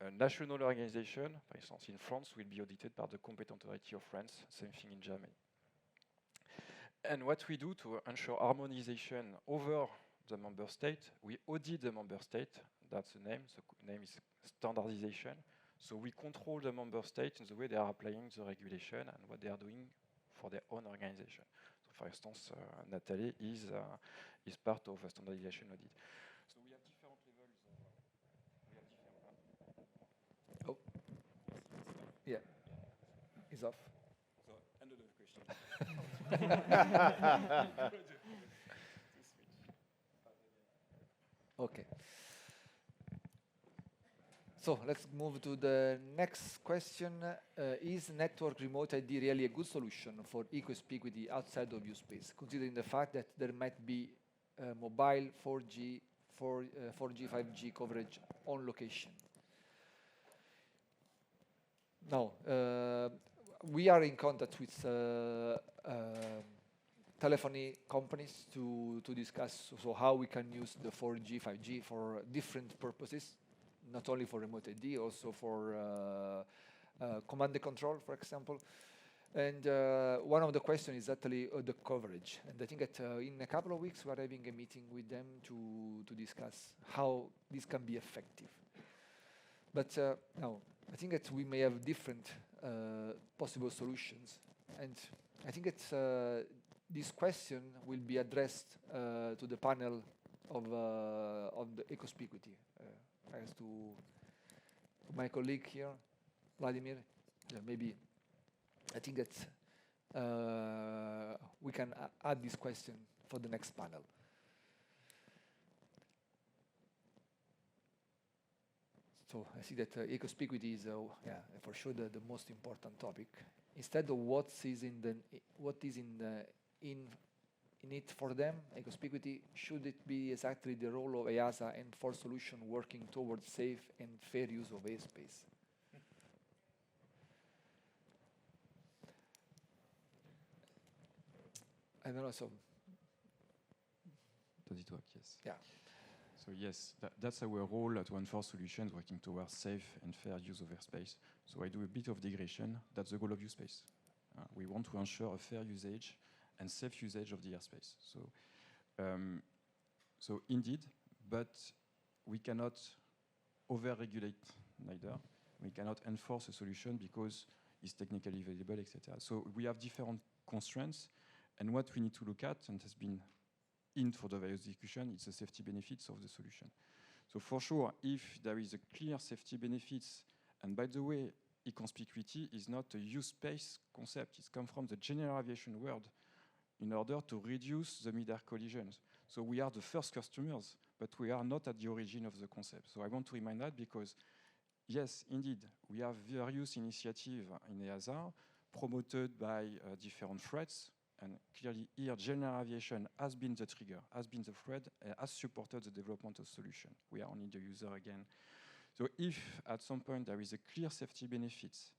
B: A national organization, for instance in France, will be audited by the competent authority of France, same thing in Germany. And what we do to ensure harmonization over the member state, we audit the member state, that's the name is standardization. So we control the member state in the way they are applying the regulation and what they are doing for their own organization. So for instance, Nathalie is part of a standardization audit. So we have different levels
A: Oh. Yeah. It's off.
B: So another question.
A: Okay. So let's move to the next question. Is network remote ID really a good solution for eco-ubiquity outside of U-space, considering the fact that there might be mobile 4G, 5G coverage on location? Now, we are in contact with telephony companies to discuss so how we can use the 4G, 5G for different purposes, not only for remote ID, also for command and control, for example. And one of the questions is actually the coverage. And I think that in a couple of weeks, we're having a meeting with them to discuss how this can be effective. But now, I think that we may have different possible solutions. And I think that this question will be addressed to the panel of the ecospicuity. As to my colleague here, Vladimir, maybe I think that we can add this question for the next panel. So I see that ecospicuity is, for sure, the most important topic. Instead of what is in it for them, ecospicuity, should it be exactly the role of EASA and for solution working towards safe and fair use of airspace? I don't know, so.
B: Does it work? Yes.
A: Yeah.
B: So yes, that's our role to enforce solutions working towards safe and fair use of airspace. So I do a bit of digression. That's the goal of USpace. We want to ensure a fair usage and safe usage of the airspace. So indeed, but we cannot over-regulate neither. We cannot enforce a solution because it's technically available, etc. So we have different constraints, and what we need to look at, and has been in for the various discussion, it's the safety benefits of the solution. So for sure, if there is a clear safety benefits, and by the way, econspicuity is not a use space concept. It's come from the general aviation world in order to reduce the mid-air collisions. So we are the first customers, but we are not at the origin of the concept. So I want to remind that because, yes, indeed, we have various initiatives in EASA promoted by different threats. And clearly here, general aviation has been the trigger, has been the thread, has supported the development of solution. We are only the user again. So if at some point there is a clear safety benefits,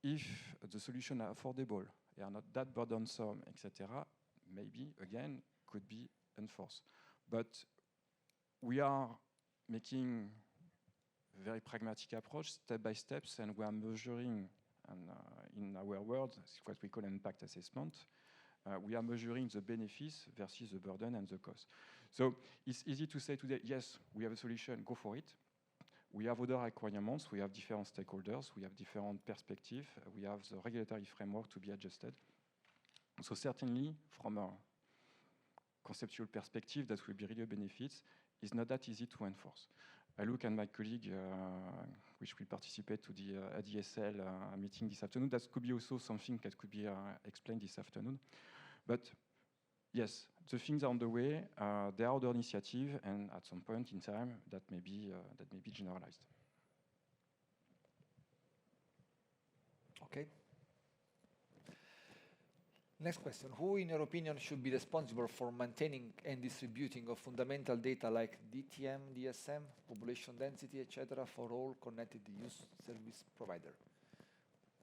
B: if the solution are affordable, they are not that burdensome, etc., maybe, again, could be enforced. But we are making a very pragmatic approach, step by steps, and we are measuring, and in our world, it's what we call impact assessment. We are measuring the benefits versus the burden and the cost. So it's easy to say today, yes, we have a solution, go for it. We have other requirements, we have different stakeholders, we have different perspectives, we have the regulatory framework to be adjusted. So certainly, from a conceptual perspective, that will be really a benefit. It's not that easy to enforce. I look at my colleague, which will participate to the ADSL meeting this afternoon. That could be also something that could be explained this afternoon. But yes, the things are on the way. There are other initiatives, and at some point in time, that may be generalized.
A: Okay. Next question. Who, in your opinion, should be responsible for maintaining and distributing of fundamental data like DTM, DSM, population density, etc., for all connected use service provider?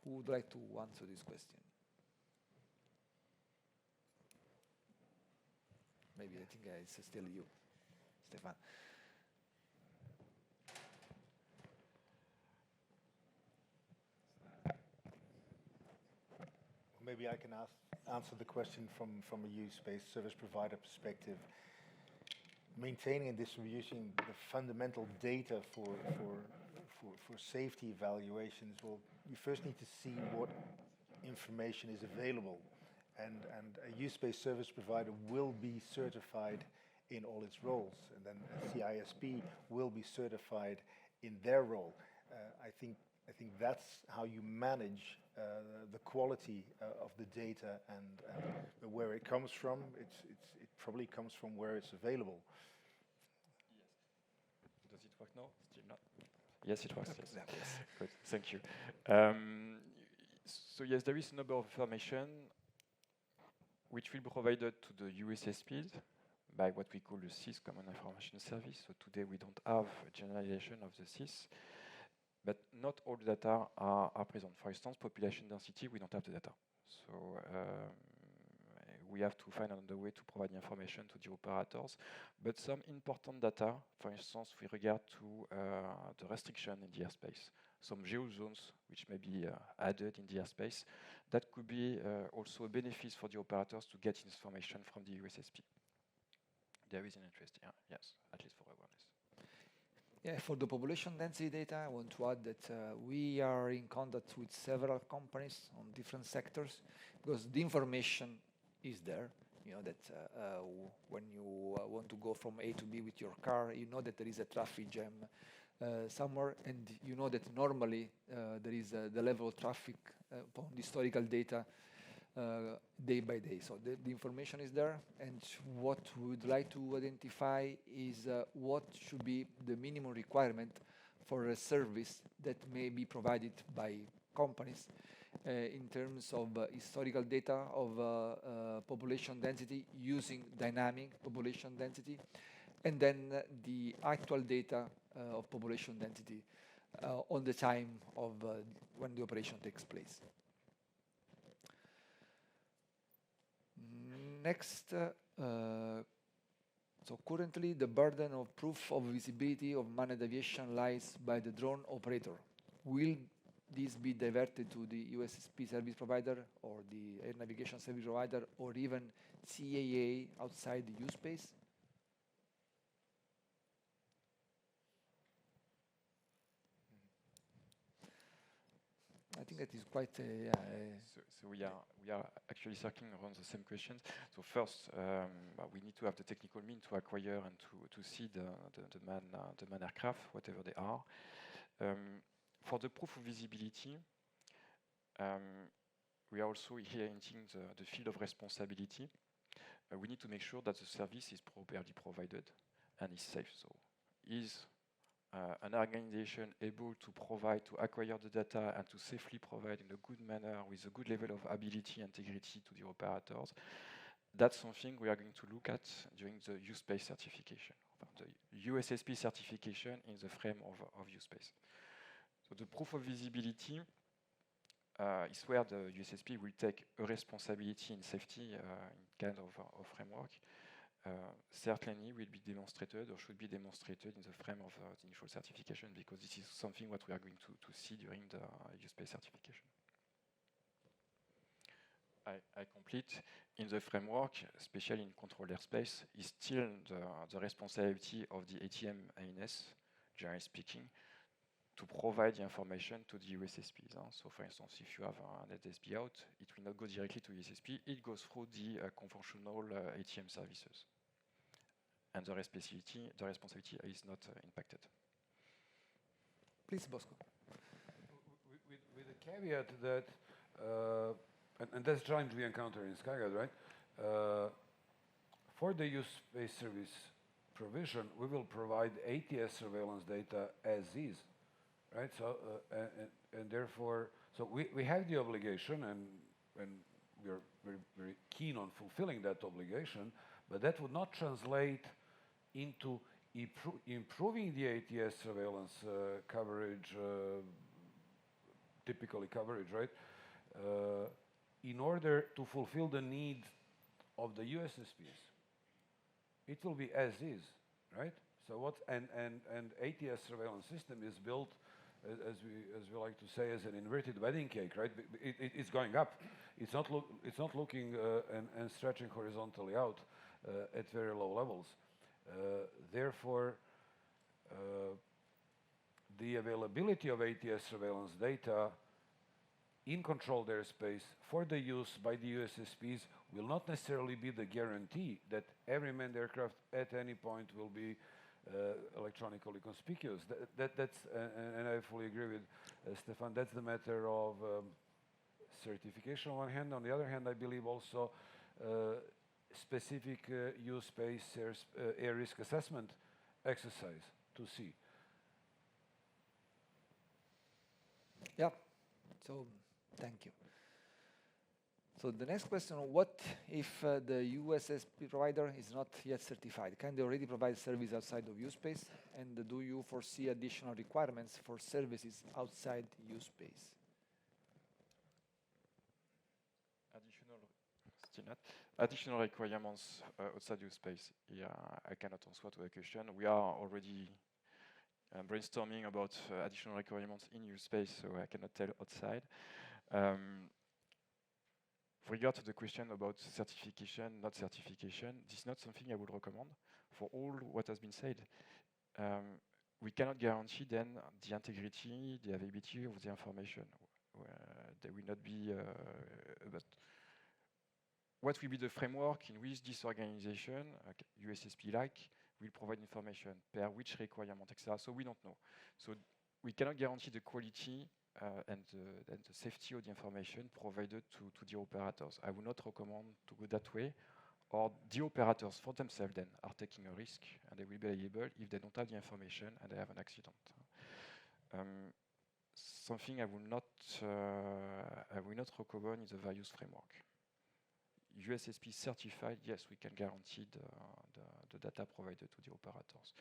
A: Who would like to answer this question? Maybe I think it's still you, Stefan.
G: Maybe I can answer the question from a use-based service provider perspective. Maintaining and distributing the fundamental data for safety evaluations, well, you first need to see what information is available. And a use-based service provider will be certified in all its roles. And then a CISP will be certified in their role. I think that's how you manage the quality of the data and where it comes from. It probably comes from where it's available.
B: Yes. Does it work now? Still not? Yes, it works. Yes.
A: Yes.
B: Good. Thank you. So yes, there is a number of information which will be provided to the USSPs by what we call the SIS Common Information Service. So today we don't have a generalization of the SIS. But not all the data are present. For instance, population density, we don't have the data. So we have to find another way to provide information to the operators. But some important data, for instance, with regard to the restriction in the airspace, some geozones which may be added in the airspace, that could be also a benefit for the operators to get information from the USSP. There is an interest, yeah, yes, at least for awareness.
A: Yeah, for the population density data, I want to add that we are in contact with several companies on different sectors because the information is there. You know that when you want to go from A to B with your car, you know that there is a traffic jam somewhere, and you know that normally there is the level of traffic upon the historical data day by day. So the information is there, and what we would like to identify is what should be the minimum requirement for a service that may be provided by companies in terms of historical data of population density using dynamic population density, and then the actual data of population density on the time of when the operation takes place. Next, so currently the burden of proof of visibility of manned aviation lies by the drone operator. Will this be diverted to the USSP service provider or the air navigation service provider or even CAA outside the U-space? I think that is quite.
B: So we are actually circling around the same questions. So first, we need to have the technical means to acquire and to see the man aircraft, whatever they are. For the proof of visibility, we are also here hinting the field of responsibility. We need to make sure that the service is properly provided and is safe. So is an organization able to provide, to acquire the data and to safely provide in a good manner with a good level of ability and integrity to the operators? That's something we are going to look at during the USpace certification, the USSP certification in the frame of USpace. So the proof of visibility is where the USSP will take a responsibility in safety in kind of framework. Certainly will be demonstrated or should be demonstrated in the frame of the initial certification, because this is something what we are going to see during the USpace certification. I complete. In the framework, especially in controlled airspace, is still the responsibility of the ATM ANS, generally speaking, to provide the information to the USSPs. So for instance, if you have an SB out, it will not go directly to USSP, it goes through the conventional ATM services. And the responsibility is not impacted.
A: Please, Bosco.
H: With the caveat that, and that's challenge we encounter in Skyguide, right? For the use-based service provision, we will provide ATS surveillance data as is, right? So, and therefore, so we have the obligation, and we are very, very keen on fulfilling that obligation, but that would not translate into improving the ATS surveillance coverage, typically coverage, right? In order to fulfill the need of the USSPs. It will be as is, right? So what and ATS surveillance system is built, as we like to say, as an inverted wedding cake, right? It's going up. It's not looking and stretching horizontally out at very low levels. Therefore, the availability of ATS surveillance data in controlled airspace for the use by the USSPs will not necessarily be the guarantee that every manned aircraft at any point will be electronically conspicuous. That's and I fully agree with Stefan. That's the matter of certification on one hand. On the other hand, I believe also specific use space air risk assessment exercise to see.
A: Yeah. So, thank you. So the next question, what if the USSP provider is not yet certified? Can they already provide service outside of USpace? And do you foresee additional requirements for services outside USpace?
B: still not. Additional requirements outside use space. Yeah, I cannot answer to the question. We are already brainstorming about additional requirements in use space, so I cannot tell outside. With regard to the question about certification, not certification, this is not something I would recommend for all what has been said. We cannot guarantee then the integrity, the availability of the information. There will not be, but what will be the framework in which this organization, USSP-like, will provide information per which requirement, etc. So we don't know. So we cannot guarantee the quality and the safety of the information provided to the operators. I would not recommend to go that way. Or the operators for themselves then are taking a risk, and they will be liable if they don't have the information and they have an accident. Something I will not recommend is the values framework. USSP certified, yes, we can guarantee the data provided to the operators.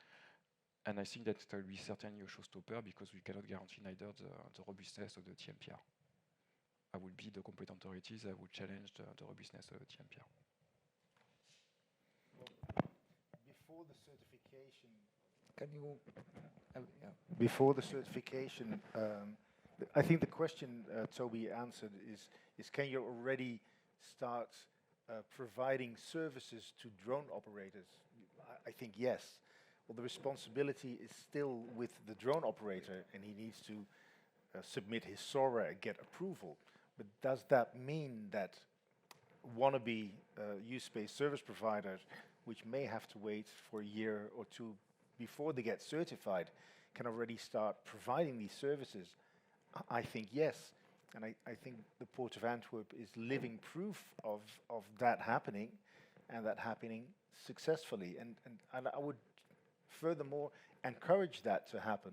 B: And I think that will be certainly a showstopper because we cannot guarantee neither the robustness of the TMPR. I will be the competent authorities, I will challenge the robustness of the TMPR.
G: Before the certification,
A: Can you? Yeah.
G: before the certification, I think the question Toby answered is can you already start providing services to drone operators? I think yes. Well, the responsibility is still with the drone operator, and he needs to submit his SORA and get approval. But does that mean that wannabe use-based service providers, which may have to wait for a year or two before they get certified, can already start providing these services? I think yes. And I think the Port of Antwerp is living proof of that happening, and that happening successfully. And I would furthermore encourage that to happen,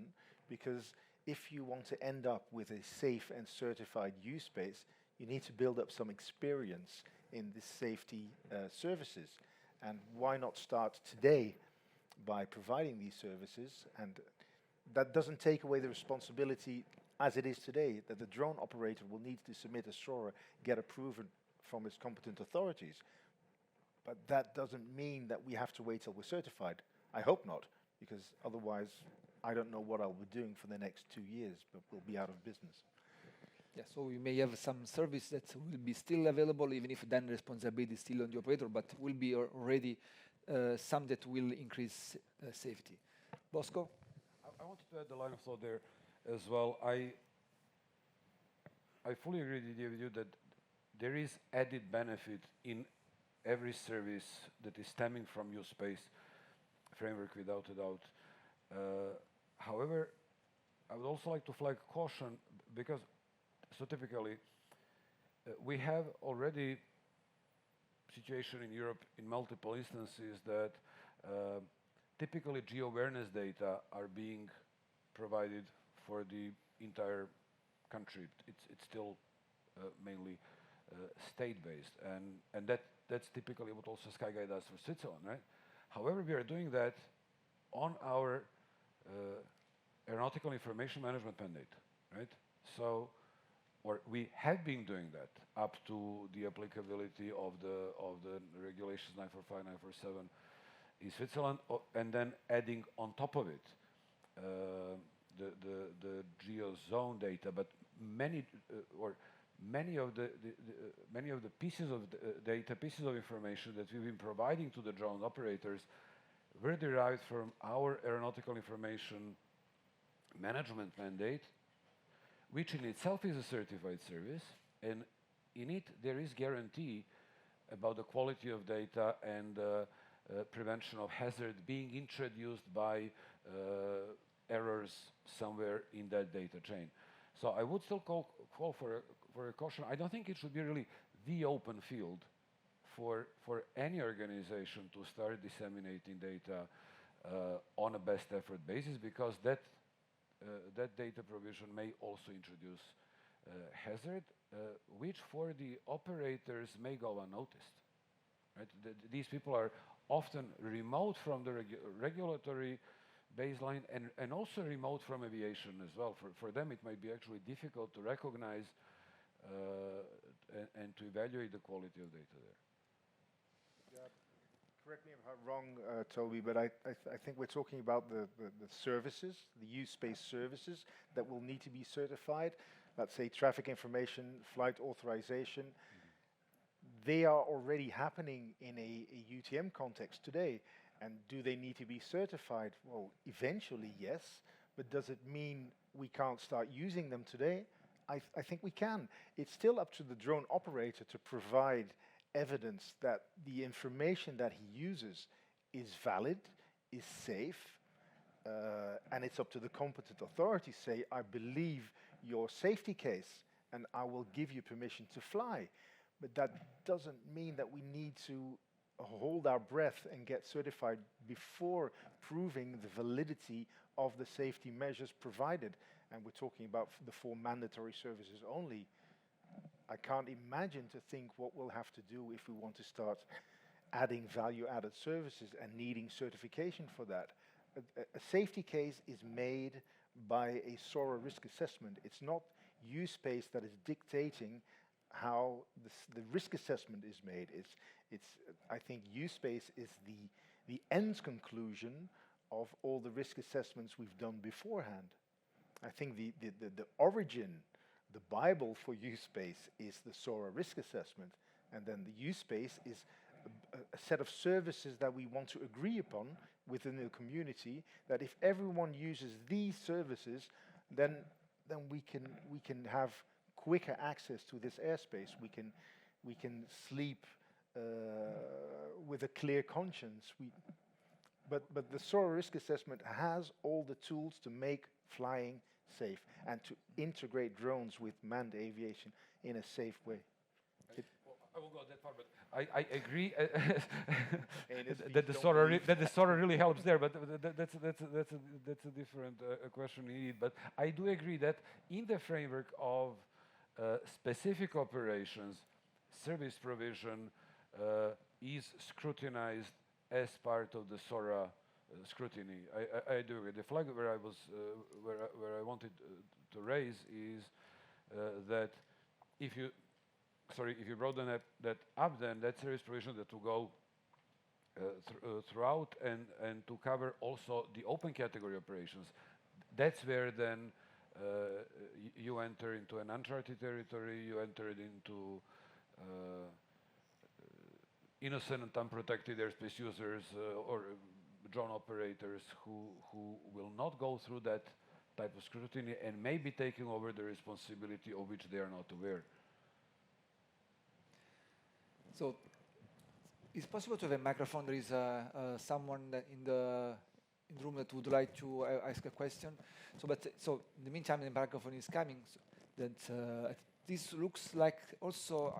G: because if you want to end up with a safe and certified use space, you need to build up some experience in the safety services. And why not start today by providing these services? And that doesn't take away the responsibility as it is today, that the drone operator will need to submit a SORA, get approval from its competent authorities. But that doesn't mean that we have to wait till we're certified. I hope not, because otherwise I don't know what I'll be doing for the next 2 years, but we'll be out of business.
A: Yeah, so we may have some service that will be still available, even if then responsibility is still on the operator, but will be already some that will increase safety. Bosco?
H: I wanted to add the line of thought there as well. I fully agree with you that there is added benefit in every service that is stemming from your space framework, without a doubt. However, I would also like to flag caution, because so typically we have already situation in Europe in multiple instances that typically geo-awareness data are being provided for the entire country. It's still mainly state-based, and that's typically what also SkyGuide does for Switzerland, right? However, we are doing that on our aeronautical information management mandate, right? So, or we have been doing that up to the applicability of the regulations 945, 947 in Switzerland, and then adding on top of it the geo zone data. But many of the pieces of data, pieces of information that we've been providing to the drone operators were derived from our aeronautical information management mandate, which in itself is a certified service, and in it there is guarantee about the quality of data and prevention of hazard being introduced by errors somewhere in that data chain. So I would still call for a caution. I don't think it should be really the open field for any organization to start disseminating data on a best effort basis, because that data provision may also introduce hazard, which for the operators may go unnoticed. Right? These people are often remote from the regulatory baseline and also remote from aviation as well. For them, it might be actually difficult to recognize and to evaluate the quality of data there.
G: Correct me if I'm wrong, Toby, but I think we're talking about the services, the use space services that will need to be certified. Let's say traffic information, flight authorization. They are already happening in a UTM context today. And do they need to be certified? Well, eventually, yes. But does it mean we can't start using them today? I think we can. It's still up to the drone operator to provide evidence that the information that he uses is valid, is safe, and it's up to the competent authority to say, I believe your safety case, and I will give you permission to fly. But that doesn't mean that we need to hold our breath and get certified before proving the validity of the safety measures provided. And we're talking about the 4 mandatory services only. I can't imagine to think what we'll have to do if we want to start adding value-added services and needing certification for that. A safety case is made by a SORA risk assessment. It's not USpace that is dictating how the risk assessment is made. I think USpace is the end conclusion of all the risk assessments we've done beforehand. I think the origin, the Bible for USpace is the SORA risk assessment, and then the USpace is a set of services that we want to agree upon within the community, that if everyone uses these services, then we can have quicker access to this airspace. We can sleep with a clear conscience. But the SORA risk assessment has all the tools to make flying safe and to integrate drones with manned aviation in a safe way.
H: I won't go that far, but I agree that the SORA really helps there, but that's a different question indeed. But I do agree that in the framework of specific operations, service provision is scrutinized as part of the SORA scrutiny. I do agree. The flag where I was where I wanted to raise is that if you broaden that up, then that service provision that will go throughout and to cover also the open category operations. That's where then you enter into an uncharted territory. You enter into innocent and unprotected airspace users or drone operators who will not go through that type of scrutiny and may be taking over the responsibility of which they are not aware.
A: So, it's possible to have a microphone. There is someone in the room that would like to ask a question. So, in the meantime, the microphone is coming. So that this looks like also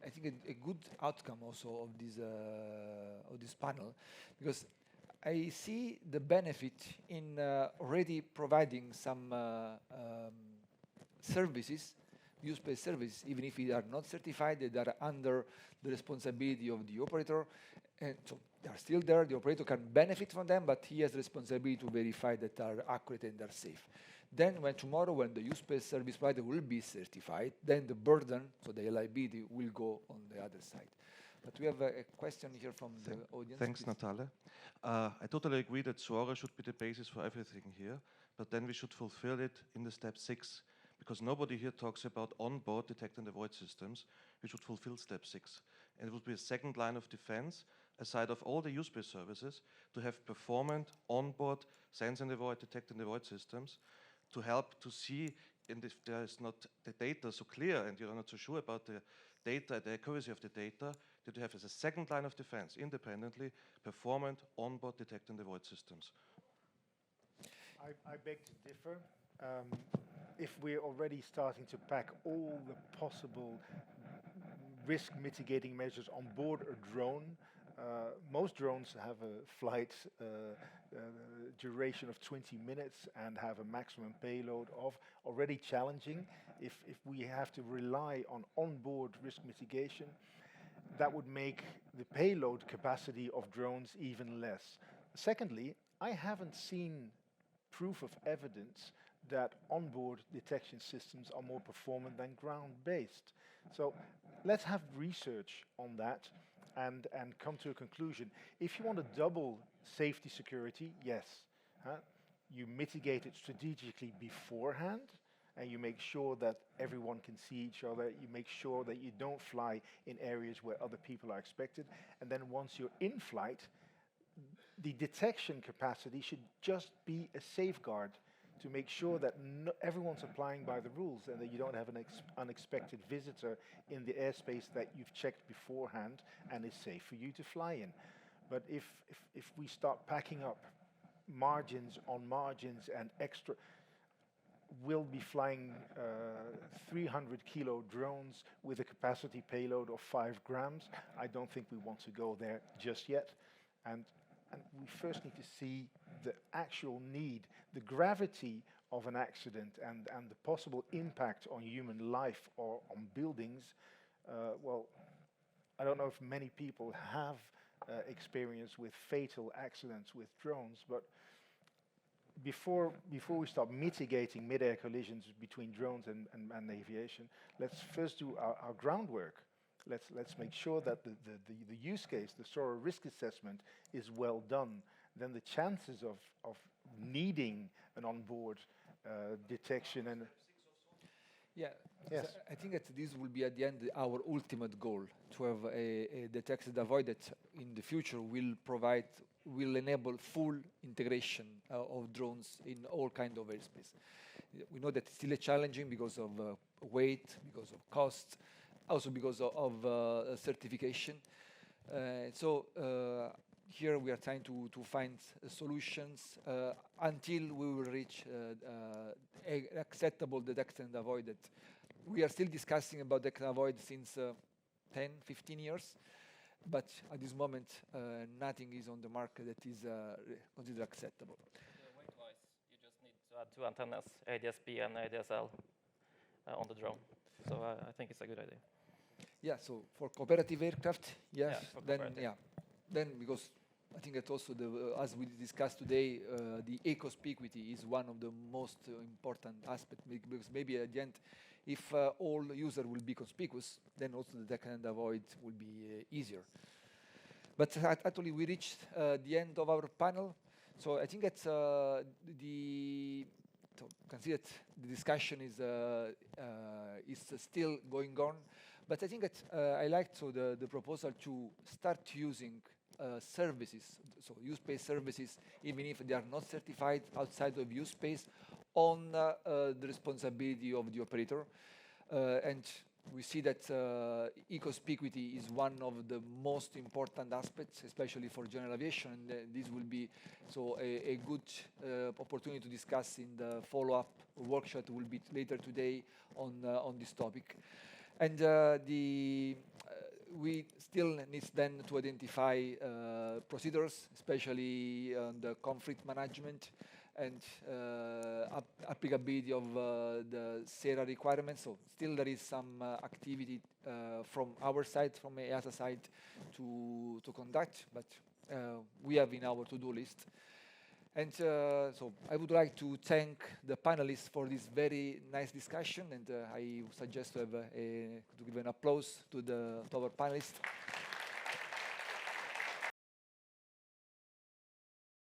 A: I think a good outcome also of this panel, because I see the benefit in already providing some services, use-based services, even if they are not certified, they are under the responsibility of the operator, and so they are still there. The operator can benefit from them, but he has the responsibility to verify that they are accurate and are safe. Then when the use-based service provider will be certified, then the burden, so the liability, will go on the other side. But we have a question here from the audience.
I: Thanks, Natale. I totally agree that SORA should be the basis for everything here, but then we should fulfill it in the step 6, because nobody here talks about onboard detect and avoid systems. We should fulfill step 6. And it would be a second line of defense, aside of all the use-based services, to have performant onboard sense and avoid, detect and avoid systems, to help to see, and if there is not the data so clear and you're not so sure about the data, the accuracy of the data, that you have as a second line of defense, independently, performant onboard detect and avoid systems.
G: I beg to differ. If we're already starting to pack all the possible risk mitigating measures on board a drone, most drones have a flight duration of 20 minutes and have a maximum payload of already challenging. If we have to rely on onboard risk mitigation, that would make the payload capacity of drones even less. Secondly, I haven't seen proof of evidence that onboard detection systems are more performant than ground-based. So let's have research on that. and come to a conclusion. If you want to double safety security, yes. You mitigate it strategically beforehand, and you make sure that everyone can see each other. You make sure that you don't fly in areas where other people are expected. And then once you're in flight, the detection capacity should just be a safeguard to make sure that everyone's applying by the rules and that you don't have an unexpected visitor in the airspace that you've checked beforehand and is safe for you to fly in. But if we start packing up margins on margins and extra, we'll be flying 300 kilo drones with a capacity payload of 5 grams. I don't think we want to go there just yet. And we first need to see the actual need, the gravity of an accident and the possible impact on human life or on buildings. Well, I don't know if many people have experience with fatal accidents with drones, but before we start mitigating mid-air collisions between drones and aviation, let's first do our groundwork. Let's make sure that the use case, the SORA risk assessment, is well done. Then the chances of needing an onboard detection and
A: yeah,
G: yes.
A: so I think that this will be at the end our ultimate goal, to have a detect and avoid that in the future will enable full integration of drones in all kind of airspace. We know that it's still challenging because of weight, because of cost, also because of certification. So here we are trying to find solutions until we will reach acceptable detect and avoid it. We are still discussing about detect and avoid since 10, 15 years, but at this moment nothing is on the market that is considered acceptable.
C: Weight-wise, you just need to add 2 antennas, ADS-B and ADSL, on the drone. So I think it's a good idea.
A: Yeah, so for cooperative aircraft, yes,
C: Yeah,
A: then because I think that also as we discussed today, the eco-spicuity is one of the most important aspects, because maybe at the end, if all users will be conspicuous, then also the detect and avoid will be easier. But actually, we reached the end of our panel, so I think that consider that the discussion is still going on, but I think that I liked the proposal to start using services, so use space services, even if they are not certified outside of use space, on the responsibility of the operator. And we see that eco-spicuity is one of the most important aspects, especially for general aviation. And this will be a good opportunity to discuss in the follow-up workshop will be later today on this topic. And we still need then to identify procedures, especially on the conflict management and applicability of the SORA requirements. So still there is some activity from our side, from EASA side, to conduct, but we have in our to-do list. And so I would like to thank the panelists for this very nice discussion, and I suggest to give an applause to our panelists.